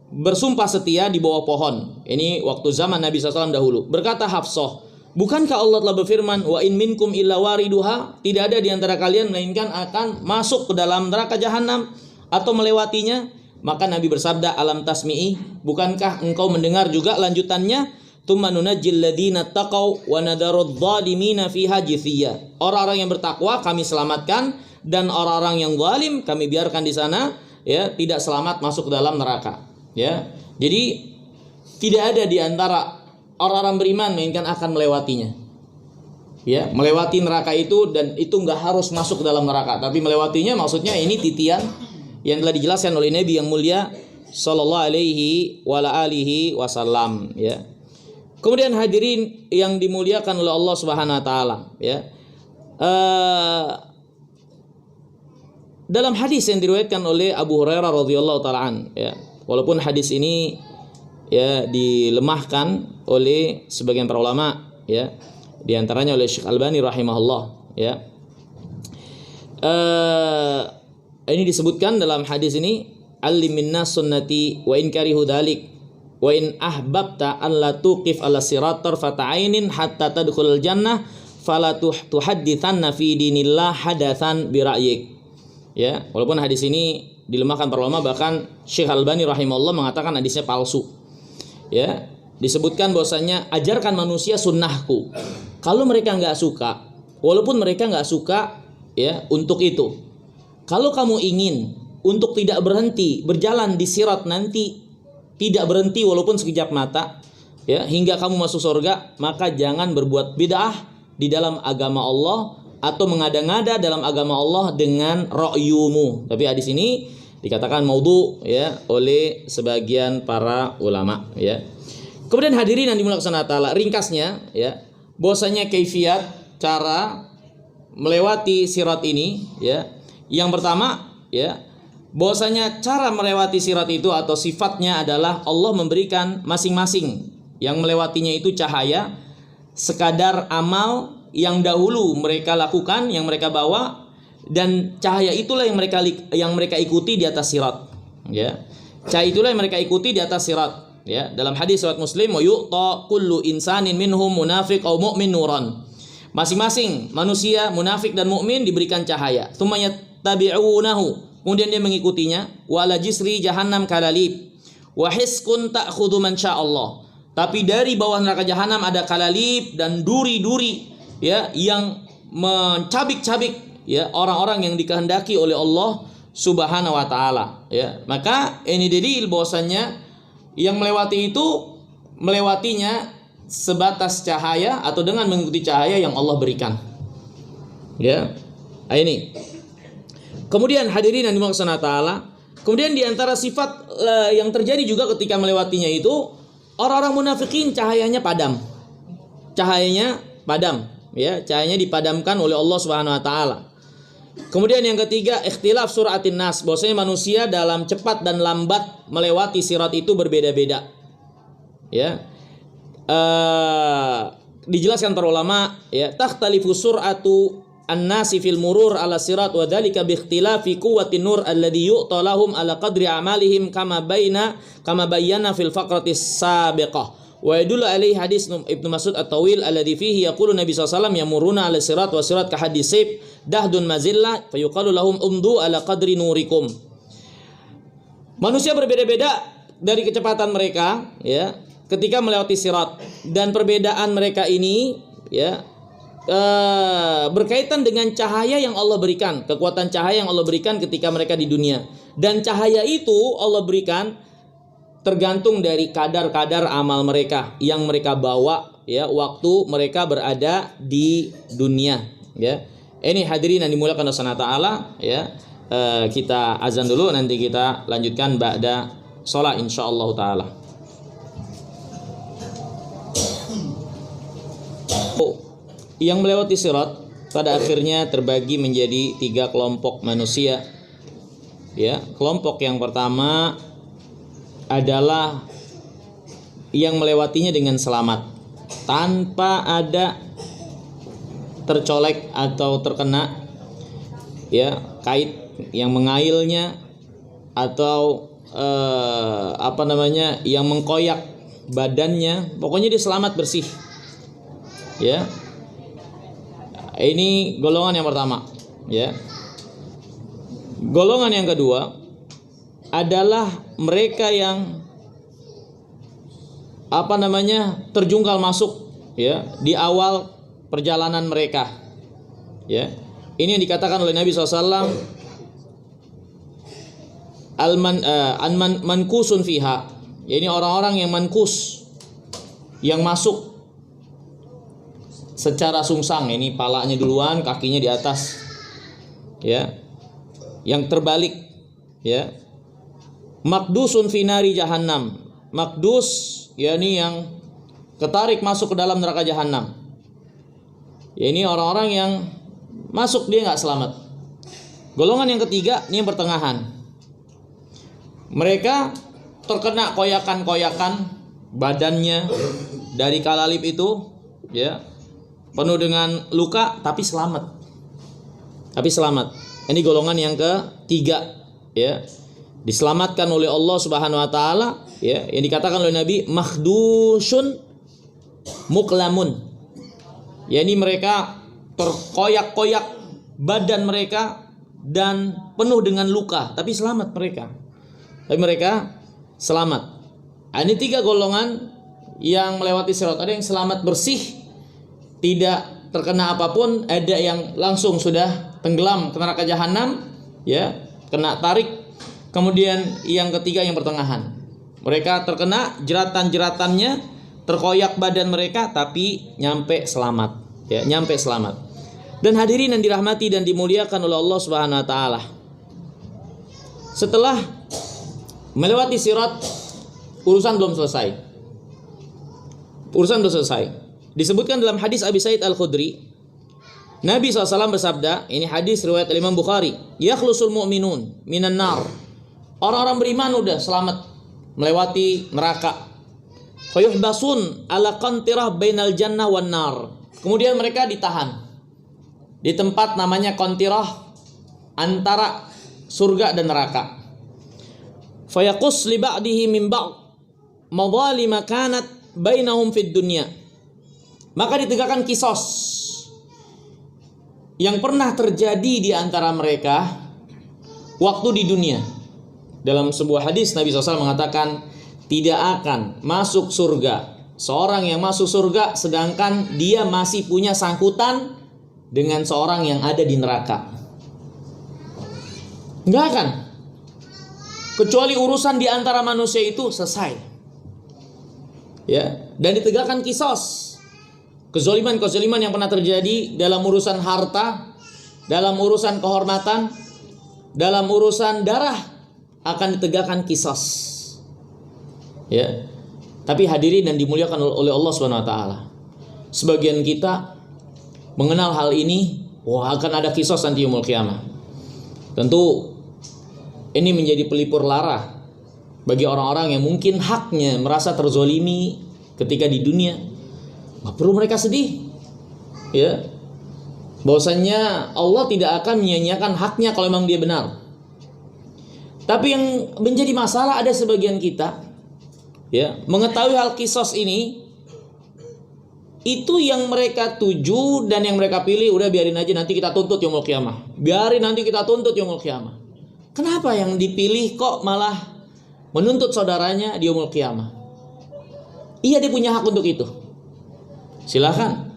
bersumpah setia di bawah pohon. Ini waktu zaman Nabi SAW dahulu. Berkata Hafsah, bukankah Allah telah berfirman, wa in minkum illa wariduha, tidak ada di antara kalian melainkan akan masuk ke dalam neraka jahanam atau melewatinya. Maka Nabi bersabda, alam tasmi'i, bukankah engkau mendengar juga lanjutannya, tsumma nunajjil ladzina taqaw wa nadarudz zalimina fiha jithiyya, orang-orang yang bertakwa kami selamatkan dan orang-orang yang zalim kami biarkan di sana, ya, tidak selamat masuk ke dalam neraka. Ya, jadi tidak ada di antara orang-orang beriman melainkan akan melewatinya. Ya, melewati neraka itu, dan itu nggak harus masuk ke dalam neraka, tapi melewatinya maksudnya ini titian yang telah dijelaskan oleh Nabi yang mulia sallallahu alaihi wa alihi wasallam, ya. Kemudian hadirin yang dimuliakan oleh Allah Subhanahu wa taala, ya. Dalam hadis yang diriwayatkan oleh Abu Hurairah radhiyallahu taala an, ya. Walaupun hadis ini, ya, dilemahkan oleh sebagian para ulama, ya, di antaranya oleh Syekh Albani rahimahullah, ya. Ini disebutkan dalam hadis ini, alim minnas sunnati wa in karihu dzalik wa in ahbabta an la tuqif ala sirat tarfata ainin hatta tadkhulul jannah fala tuhadditsanna fi dinillah hadatsan bi ra'yik. Ya, walaupun hadis ini dilemahkan para ulama, bahkan Syekh Albani rahimahullah mengatakan hadisnya palsu. Ya, disebutkan bahwasanya ajarkan manusia sunnahku. Kalau mereka nggak suka, walaupun mereka nggak suka, ya, untuk itu. Kalau kamu ingin untuk tidak berhenti berjalan di sirat nanti, tidak berhenti walaupun sekejap mata, ya, hingga kamu masuk surga, maka jangan berbuat bid'ah di dalam agama Allah atau mengada-ngada dalam agama Allah dengan ra'yumu. Tapi hadis ini dikatakan maudhu ya oleh sebagian para ulama ya. Kemudian hadirin yang dimuliakan Allah Ta'ala, ringkasnya ya, bahwasanya kaifiat cara melewati sirat ini ya. Yang pertama ya, bahwasanya cara melewati sirat itu atau sifatnya adalah Allah memberikan masing-masing yang melewatinya itu cahaya sekadar amal yang dahulu mereka lakukan, yang mereka bawa, dan cahaya itulah yang mereka ikuti di atas sirat ya. Cahaya itulah yang mereka ikuti di atas sirat ya. Dalam hadis riwayat Muslim, wa yu'ta kullu insanin minhum munafiq aw mu'min nuran. Masing-masing manusia munafik dan mukmin diberikan cahaya. Tsumma yattabi'unahu, kemudian dia mengikutinya. Wa la jisri jahannam kalalib wa hiskun ta'khudhu man sya'allah. Tapi dari bawah neraka jahanam ada kalalib dan duri-duri ya yang mencabik-cabik ya orang-orang yang dikehendaki oleh Allah Subhanahu wa taala ya. Maka ini dalil bahwasanya yang melewati itu melewatinya sebatas cahaya atau dengan mengikuti cahaya yang Allah berikan. Ya. Ini. Kemudian hadirin yang dimaksud Allah taala, kemudian di antara sifat yang terjadi juga ketika melewatinya itu, orang-orang munafikin cahayanya padam. Cahayanya padam, ya, cahayanya dipadamkan oleh Allah Subhanahu wa taala. Kemudian yang ketiga, ikhtilaf suratin nas, bahwasanya manusia dalam cepat dan lambat melewati sirat itu berbeda-beda. Ya. Dijelaskan para ulama, ya, takhtalifu sur'atu an-nasi fil murur ala sirat wa dzalika bi ikhtilafi quwwatin nur alladhi yu'ta lahum ala qadri a'malihim kama bayyana fil faqratis sabiqah. Wa yadullu alaihi hadis Ibnu Mas'ud at-tawil alladhi fihi yaqulu Nabi sallallahu alaihi wasallam yamuruna ala sirat wa sirat ka hadis sayf dahdun mazillah fayuqalu lahum umdu ala qadri nurikum. Manusia berbeda-beda dari kecepatan mereka ya ketika melewati sirat, dan perbedaan mereka ini ya berkaitan dengan cahaya yang Allah berikan, kekuatan cahaya yang Allah berikan ketika mereka di dunia. Dan cahaya itu Allah berikan tergantung dari kadar-kadar amal mereka yang mereka bawa ya waktu mereka berada di dunia ya. Ini hadirin yang dimuliakan Allah Taala ya. Kita azan dulu, nanti kita lanjutkan ba'da sholat insyaallah taala. Yang melewati sirat pada akhirnya terbagi menjadi 3 kelompok manusia. Ya, kelompok yang pertama adalah yang melewatinya dengan selamat tanpa ada tercolek atau terkena ya kait yang mengailnya atau yang mengkoyak badannya. Pokoknya dia selamat bersih. Ya. Ini golongan yang pertama, ya. Golongan yang kedua adalah mereka yang terjungkal masuk ya di awal perjalanan mereka. Ya. Ini yang dikatakan oleh Nabi SAW, mankusun fiha. Ya, ini orang-orang yang mankus, yang masuk secara sungsang, ini palanya duluan, kakinya di atas, ya, yang terbalik, ya. Makdusun finari jahannam, makdus, ya, ini yang ketarik masuk ke dalam neraka jahanam. Ya, ini orang-orang yang masuk dia nggak selamat. Golongan yang ketiga, ini yang pertengahan. Mereka terkena koyakan-koyakan badannya dari kalalib itu, ya. Penuh dengan luka tapi selamat. Ini golongan yang ketiga ya. Diselamatkan oleh Allah Subhanahu wa taala ya, yang dikatakan oleh Nabi makhdusun muklamun. Ya, ini mereka terkoyak-koyak badan mereka dan penuh dengan luka tapi selamat mereka. Selamat. Ini 3 golongan yang melewati sirat. Ada yang selamat bersih, tidak terkena apapun, ada yang langsung sudah tenggelam ke neraka jahanam ya, kena tarik. Kemudian yang ketiga yang pertengahan, mereka terkena jeratan-jeratannya terkoyak badan mereka, tapi nyampe selamat. Ya, nyampe selamat. Dan hadirin yang dirahmati dan dimuliakan oleh Allah Subhanahu wa taala. Setelah melewati sirat, urusan belum selesai. Urusan belum selesai. Disebutkan dalam hadis Abi Sa'id Al-Khudri, Nabi SAW bersabda, ini hadis riwayat Imam Bukhari, yakhlusul mu'minun minan nar. Orang-orang beriman udah selamat melewati neraka. Fayuhbasun ala qantirah bainal jannah wan nar. Kemudian mereka ditahan di tempat namanya qantirah, antara surga dan neraka. Fayaqus li ba'dihi min ba'd madhalim kanat bainahum fid dunya. Maka ditegakkan kisos yang pernah terjadi di antara mereka waktu di dunia. Dalam sebuah hadis Nabi SAW mengatakan, tidak akan masuk surga seorang yang masuk surga sedangkan dia masih punya sangkutan dengan seorang yang ada di neraka. Enggak akan. Kecuali urusan di antara manusia itu selesai. Ya, dan ditegakkan kisos. Kezaliman-kezaliman yang pernah terjadi dalam urusan harta, dalam urusan kehormatan, dalam urusan darah akan ditegakkan kisos. Ya. Tapi hadirin dan dimuliakan oleh Allah Subhanahu wa taala. Sebagian kita mengenal hal ini, wah akan ada kisos nanti yaumul qiyamah. Tentu ini menjadi pelipur lara bagi orang-orang yang mungkin haknya merasa terzolimi ketika di dunia. Gak perlu mereka sedih, ya. Bahwasanya Allah tidak akan menyia-nyiakan haknya kalau memang dia benar. Tapi yang menjadi masalah ada sebagian kita, ya, mengetahui hal kisos ini, itu yang mereka tuju dan yang mereka pilih, udah biarin aja nanti kita tuntut yaumul qiyamah. Biarin nanti kita tuntut yaumul qiyamah. Kenapa yang dipilih kok malah menuntut saudaranya di yaumul qiyamah? Iya, dia punya hak untuk itu. Silakan.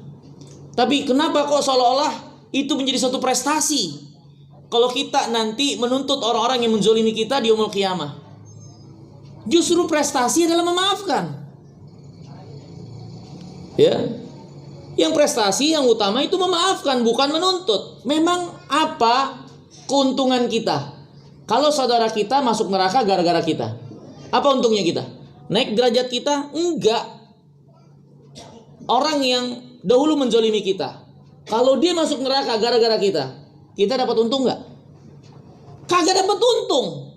Tapi kenapa kok seolah-olah itu menjadi suatu prestasi kalau kita nanti menuntut orang-orang yang menzolimi kita di yaumul qiyamah? Justru prestasi adalah memaafkan. Ya. Yang prestasi yang utama itu memaafkan, bukan menuntut. Memang apa keuntungan kita kalau saudara kita masuk neraka gara-gara kita? Apa untungnya kita? Naik derajat kita? Enggak. Orang yang dahulu menzolimi kita, kalau dia masuk neraka gara-gara kita dapat untung nggak? Kagak dapat untung.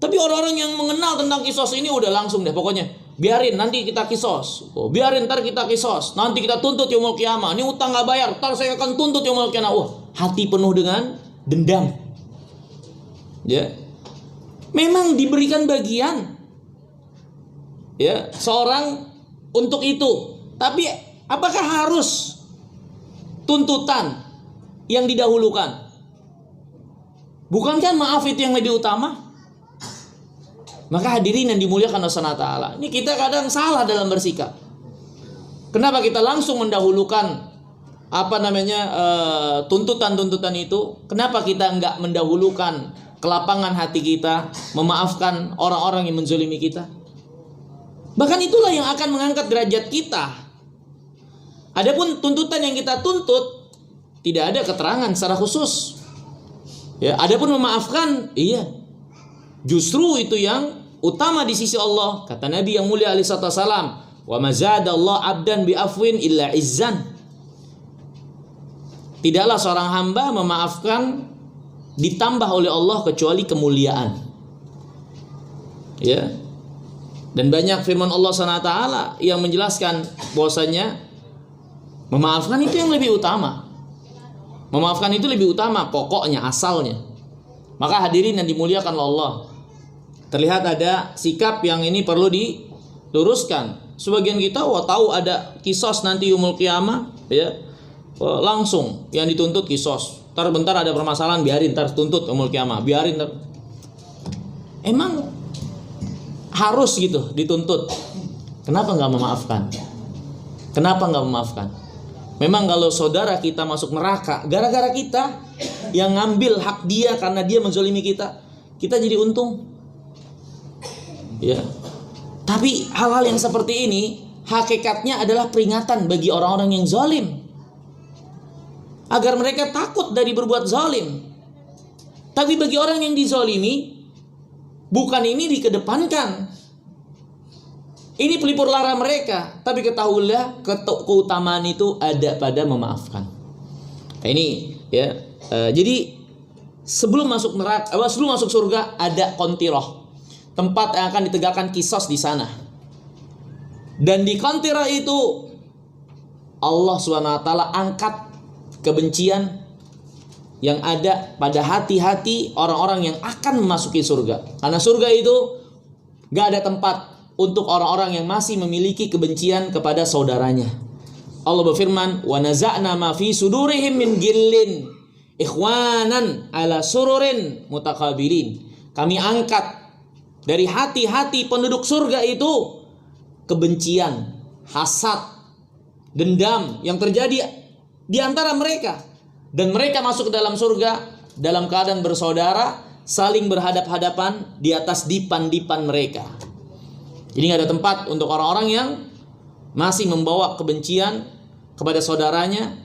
Tapi orang-orang yang mengenal tentang kisos ini udah langsung deh, pokoknya biarin nanti kita kisos, biarin ntar kita kisos, nanti kita tuntut yaumul qiyamah. Ini utang nggak bayar, ntar saya akan tuntut yaumul qiyamah. Wah, hati penuh dengan dendam. Ya, memang diberikan bagian, ya, seorang untuk itu. Tapi apakah harus tuntutan yang didahulukan? Bukankah maaf itu yang lebih utama? Maka hadirin yang dimuliakan Allah Subhanahu wa taala, ini kita kadang salah dalam bersikap. Kenapa kita langsung mendahulukan tuntutan-tuntutan itu? Kenapa kita enggak mendahulukan kelapangan hati kita, memaafkan orang-orang yang menzolimi kita? Bahkan itulah yang akan mengangkat derajat kita. Adapun tuntutan yang kita tuntut tidak ada keterangan secara khusus. Ya, adapun memaafkan, iya. Justru itu yang utama di sisi Allah. Kata Nabi yang mulia alaihi wasallam, "Wa mazadallahu 'abdan bi afwin illa izzan." Tidaklah seorang hamba memaafkan ditambah oleh Allah kecuali kemuliaan. Ya. Dan banyak firman Allah SWT yang menjelaskan bahwasanya memaafkan itu yang lebih utama. Memaafkan itu lebih utama, pokoknya, asalnya. Maka hadirin yang dimuliakan Allah, terlihat ada sikap yang ini perlu diluruskan. Sebagian kita tahu ada kisos nanti yaumul qiyamah, ya, langsung yang dituntut kisos. Ntar bentar ada permasalahan, biarin ntar tuntut yaumul qiyamah, biarin ntar. Emang harus gitu dituntut? Kenapa nggak memaafkan? Kenapa nggak memaafkan? Memang kalau saudara kita masuk neraka gara-gara kita yang ngambil hak dia karena dia menzolimi kita jadi untung. Ya. Tapi hal-hal yang seperti ini hakikatnya adalah peringatan bagi orang-orang yang zalim, agar mereka takut dari berbuat zalim. Tapi bagi orang yang dizalimi, bukan ini dikedepankan. Ini pelipur lara mereka. Tapi ketahuilah keutamaan itu ada pada memaafkan. Nah, ini ya. Jadi sebelum masuk neraka, sebelum masuk surga ada qantirah, tempat yang akan ditegakkan kisos di sana. Dan di qantirah itu Allah SWT angkat kebencian yang ada pada hati-hati orang-orang yang akan memasuki surga. Karena surga itu gak ada tempat untuk orang-orang yang masih memiliki kebencian kepada saudaranya. Allah berfirman, "Wa naza'na ma fi sudurihim min gillin ikhwanan ala sururin mutakabilin." Kami angkat dari hati-hati penduduk surga itu kebencian, hasad, dendam yang terjadi di antara mereka. Dan mereka masuk ke dalam surga dalam keadaan bersaudara, saling berhadap-hadapan di atas dipan-dipan mereka. Jadi gak ada tempat untuk orang-orang yang masih membawa kebencian kepada saudaranya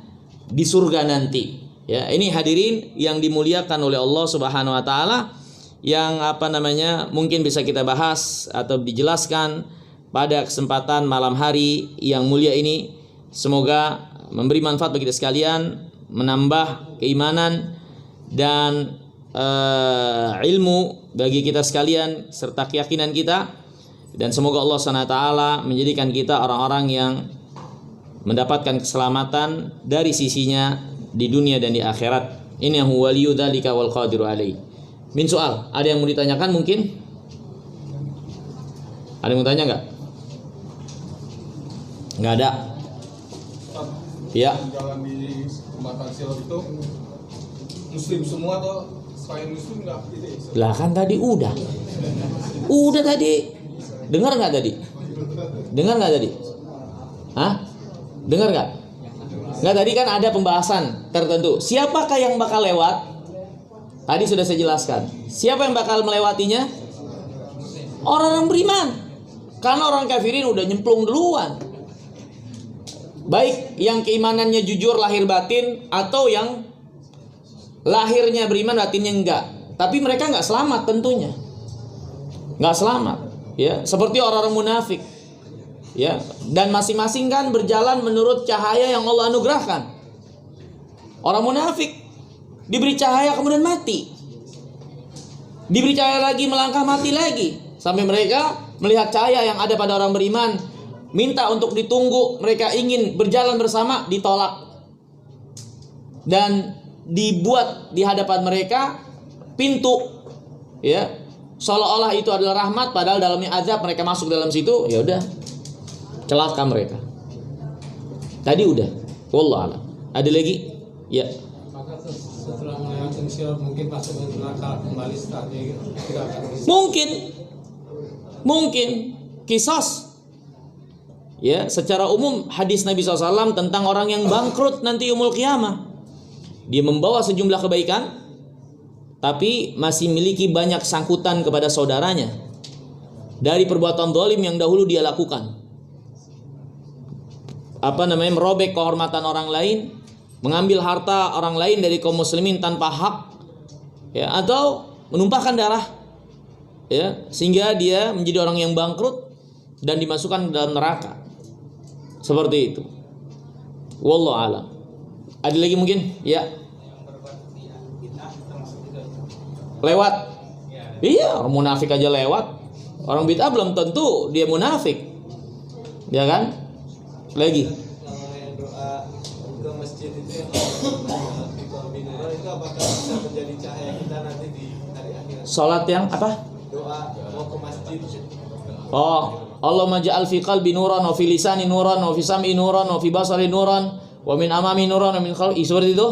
di surga nanti. Ya, ini hadirin yang dimuliakan oleh Allah Subhanahu wa taala, yang mungkin bisa kita bahas atau dijelaskan pada kesempatan malam hari yang mulia ini. Semoga memberi manfaat bagi kita sekalian, menambah keimanan dan ilmu bagi kita sekalian serta keyakinan kita. Dan semoga Allah SWT menjadikan kita orang-orang yang mendapatkan keselamatan dari sisinya di dunia dan di akhirat. Innahu waliyyu dzalika wal qadiru alaihi. Min soal, ada yang mau ditanyakan mungkin? Ada yang mau tanya enggak? Enggak ada. Ya. Jalan di jembatan Silat itu muslim semua atau selain muslim enggak gitu? Lah kan tadi udah. Udah tadi. Dengar nggak tadi? Dengar nggak tadi? Hah? Dengar nggak? Nggak, tadi kan ada pembahasan tertentu. Siapakah yang bakal lewat? Tadi sudah saya jelaskan. Siapa yang bakal melewatinya? Orang-orang beriman. Karena orang kafirin udah nyemplung duluan. Baik yang keimanannya jujur lahir batin, atau yang lahirnya beriman batinnya enggak. Tapi mereka nggak selamat tentunya. Nggak selamat. Ya, seperti orang-orang munafik. Ya, dan masing-masing kan berjalan menurut cahaya yang Allah anugerahkan. Orang munafik diberi cahaya kemudian mati. Diberi cahaya lagi, melangkah, mati lagi. Sampai mereka melihat cahaya yang ada pada orang beriman, minta untuk ditunggu, mereka ingin berjalan bersama, ditolak. Dan dibuat di hadapan mereka pintu, ya, seolah-olah itu adalah rahmat, padahal dalamnya azab. Mereka masuk dalam situ, ya udah, celaka mereka. Tadi udah, wallah alam. Ada lagi? Ya. Maka setelah melewati sirat mungkin masuk ke neraka kembali setelahnya tidak akan mungkin kisos. Ya, secara umum hadis Nabi SAW tentang orang yang bangkrut nanti yaumul qiyamah. Dia membawa sejumlah kebaikan, tapi masih memiliki banyak sangkutan kepada saudaranya dari perbuatan zalim yang dahulu dia lakukan. Merobek kehormatan orang lain, mengambil harta orang lain dari kaum muslimin tanpa hak, ya, atau menumpahkan darah, ya, sehingga dia menjadi orang yang bangkrut dan dimasukkan ke dalam neraka. Seperti itu. Wallahu a'lam. Ada lagi mungkin? Ya. Lewat. Iya, orang munafik aja lewat. Orang bid'ah belum tentu dia munafik. Ya kan? Lagi. Kalau yang doa ke masjid itu yang itu apakah bisa menjadi cahaya kita nanti di hari akhirat? Salat yang apa? Doa mau ke masjid. Oh, Allahumma ja'al fi qalbi nuran wa fi lisani nuran wa fi sam'i nuran wa fi basari nuran wa min amami nuran wa min khalfi. Seperti itu.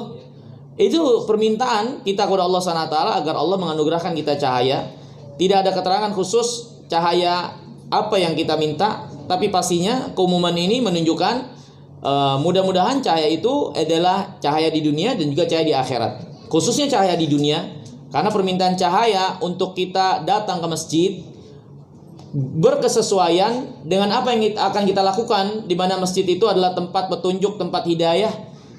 Itu permintaan kita kepada Allah SWT agar Allah menganugerahkan kita cahaya. Tidak ada keterangan khusus cahaya apa yang kita minta, tapi pastinya keumuman ini menunjukkan mudah-mudahan cahaya itu adalah cahaya di dunia dan juga cahaya di akhirat. Khususnya cahaya di dunia, karena permintaan cahaya untuk kita datang ke masjid berkesesuaian dengan apa yang akan kita lakukan, di mana masjid itu adalah tempat petunjuk, tempat hidayah,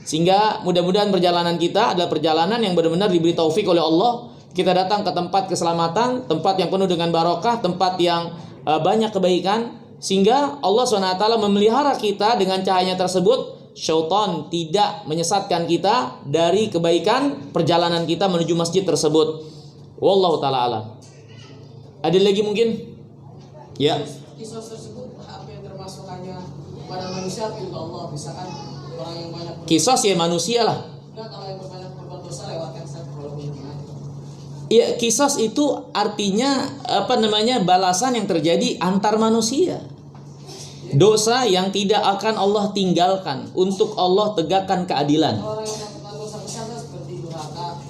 sehingga mudah-mudahan perjalanan kita adalah perjalanan yang benar-benar diberi taufik oleh Allah. Kita datang ke tempat keselamatan, tempat yang penuh dengan barokah, tempat yang banyak kebaikan, sehingga Allah SWT memelihara kita dengan cahayanya tersebut. Syaitan tidak menyesatkan kita dari kebaikan perjalanan kita menuju masjid tersebut. Wallahu ta'ala alam. Ada lagi mungkin? Ya. Kisos tersebut apa yang termasuk hanya pada manusia atau untuk Allah? Misalkan orang yang banyak Kisos ya manusia lah. enggak, kalau yang banyak berbuat dosa lewatkan satu walaupun gimana. Ya, kisos itu artinya balasan yang terjadi antar manusia. Dosa yang tidak akan Allah tinggalkan untuk Allah tegakkan keadilan. Orang yang melakukan dosa besar seperti durhaka.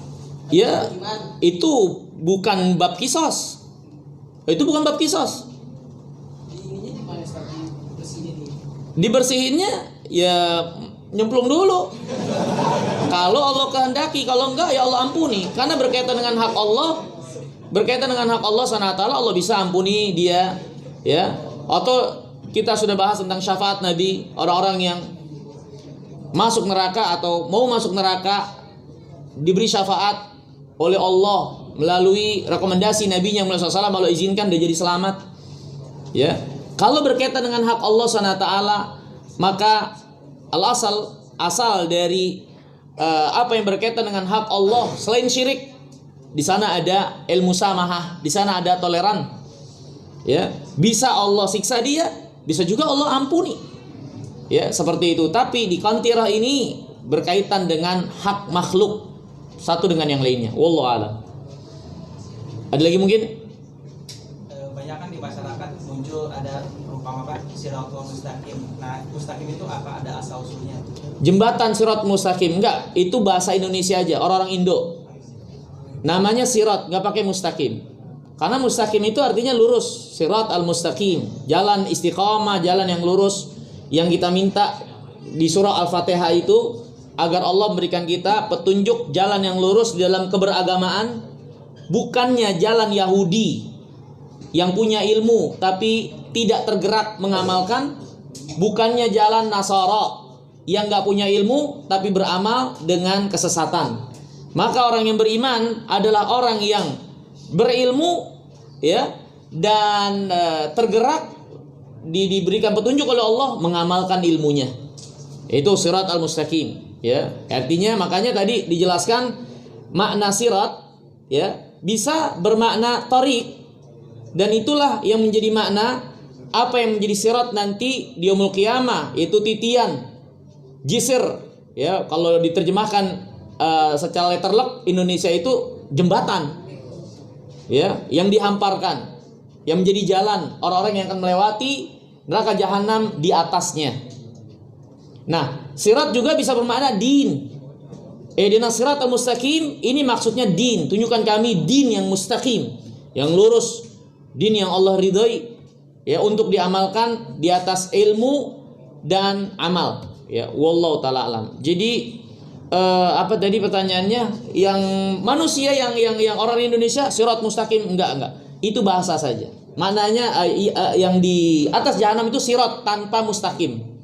Ya, Iman. itu bukan bab kisos. Itu bukan bab kisos. Ininya gimana seperti bersihnya nih? Dibersihinnya ya nyemplung dulu. Kalau Allah kehendaki, kalau enggak ya Allah ampuni. Karena berkaitan dengan hak Allah, SWT Allah bisa ampuni dia, ya. Atau kita sudah bahas tentang syafaat Nabi, orang-orang yang masuk neraka atau mau masuk neraka diberi syafaat oleh Allah melalui rekomendasi Nabi-Nya SAW, Allah izinkan dia jadi selamat. Ya. Kalau berkaitan dengan hak Allah SWT, maka asal dari apa yang berkaitan dengan hak Allah selain syirik, di sana ada ilmu samahah, di sana ada toleran. Ya, bisa Allah siksa dia, bisa juga Allah ampuni. Ya, seperti itu. Tapi di kontirah ini berkaitan dengan hak makhluk satu dengan yang lainnya. Wallahu a'lam. Ada lagi mungkin? Banyak kan di masyarakat muncul ada umpama siratal mustaqim. Nah, mustaqim itu apa? Ada asal usulnya? Jembatan sirat mustaqim. Enggak, itu bahasa Indonesia aja, orang-orang Indo. Namanya sirat, enggak pakai mustaqim. Karena mustaqim itu artinya lurus. Sirat al-mustaqim, jalan istiqamah, jalan yang lurus. Yang kita minta di surah Al-Fatihah itu agar Allah memberikan kita petunjuk jalan yang lurus di dalam keberagamaan, bukannya jalan Yahudi yang punya ilmu tapi tidak tergerak mengamalkan, bukannya jalan Nasara yang gak punya ilmu tapi beramal dengan kesesatan. Maka orang yang beriman adalah orang yang berilmu, ya, dan tergerak, diberikan petunjuk oleh Allah mengamalkan ilmunya. Itu sirat al-mustaqim, ya. Artinya makanya tadi dijelaskan makna sirat, ya, bisa bermakna tariq, dan itulah yang menjadi makna apa yang menjadi sirat nanti di yaumul qiyamah, yaitu titian, jisr, ya. Kalau diterjemahkan secara letterlek Indonesia itu jembatan, ya, yang dihamparkan, yang menjadi jalan orang-orang yang akan melewati neraka jahanam di atasnya. Nah, sirat juga bisa bermakna din. Ihdinas siratal mustaqim, ini maksudnya din. Tunjukkan kami din yang mustaqim, yang lurus, din yang Allah ridhai, ya, untuk diamalkan di atas ilmu dan amal. Ya, wallahu taala alam. Jadi apa tadi pertanyaannya? Yang manusia yang orang Indonesia sirat mustaqim enggak. Itu bahasa saja. Maknanya yang di atas jahanam itu sirat tanpa mustaqim.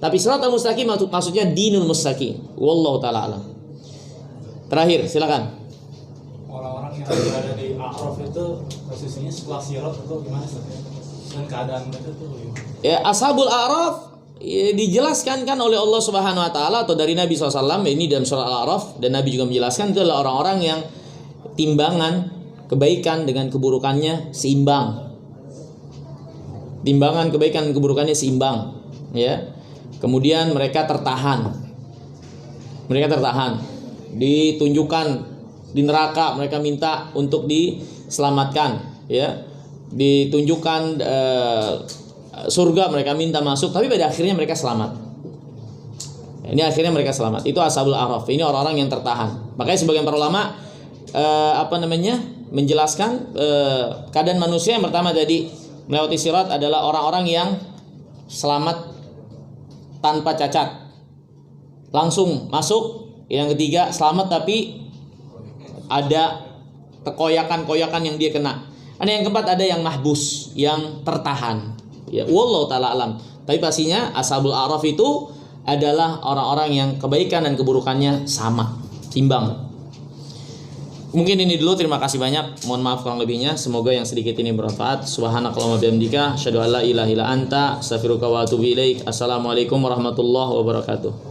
Tapi sirat al-mustaqim maksudnya dinul mustaqim. Wallahu taala alam. Terakhir, silakan. Orang-orang yang berada di A'raf itu posisinya setelah sirat itu gimana sih? Dan keadaan mereka tuh gimana? Ya, ashabul A'raf dijelaskan kan oleh Allah Subhanahu wa taala atau dari Nabi SAW, ini dalam surah Al-A'raf, dan Nabi juga menjelaskan itu adalah orang-orang yang timbangan kebaikan dengan keburukannya seimbang. Timbangan kebaikan dan keburukannya seimbang, ya. Kemudian mereka tertahan. Ditunjukkan di neraka, mereka minta untuk diselamatkan, ya. Ditunjukkan surga, mereka minta masuk, tapi pada akhirnya mereka selamat. Ini akhirnya mereka selamat. Itu ashabul a'raf. Ini orang-orang yang tertahan. Makanya sebagian para ulama menjelaskan keadaan manusia yang pertama tadi melewati sirat adalah orang-orang yang selamat tanpa cacat, langsung masuk. Yang ketiga selamat tapi ada kekoyakan-koyakan yang dia kena. Ada yang keempat, ada yang mahbus, yang tertahan. Ya, wallahu taala alam. Tapi pastinya ashabul a'raf itu adalah orang-orang yang kebaikan dan keburukannya sama, timbang. Mungkin ini dulu, terima kasih banyak. Mohon maaf kurang lebihnya. Semoga yang sedikit ini bermanfaat. Subhanakallahumma bihamdika, asyhadu an la ilaha illa anta, astaghfiruka wa atubu ilaik. Assalamualaikum warahmatullahi wabarakatuh.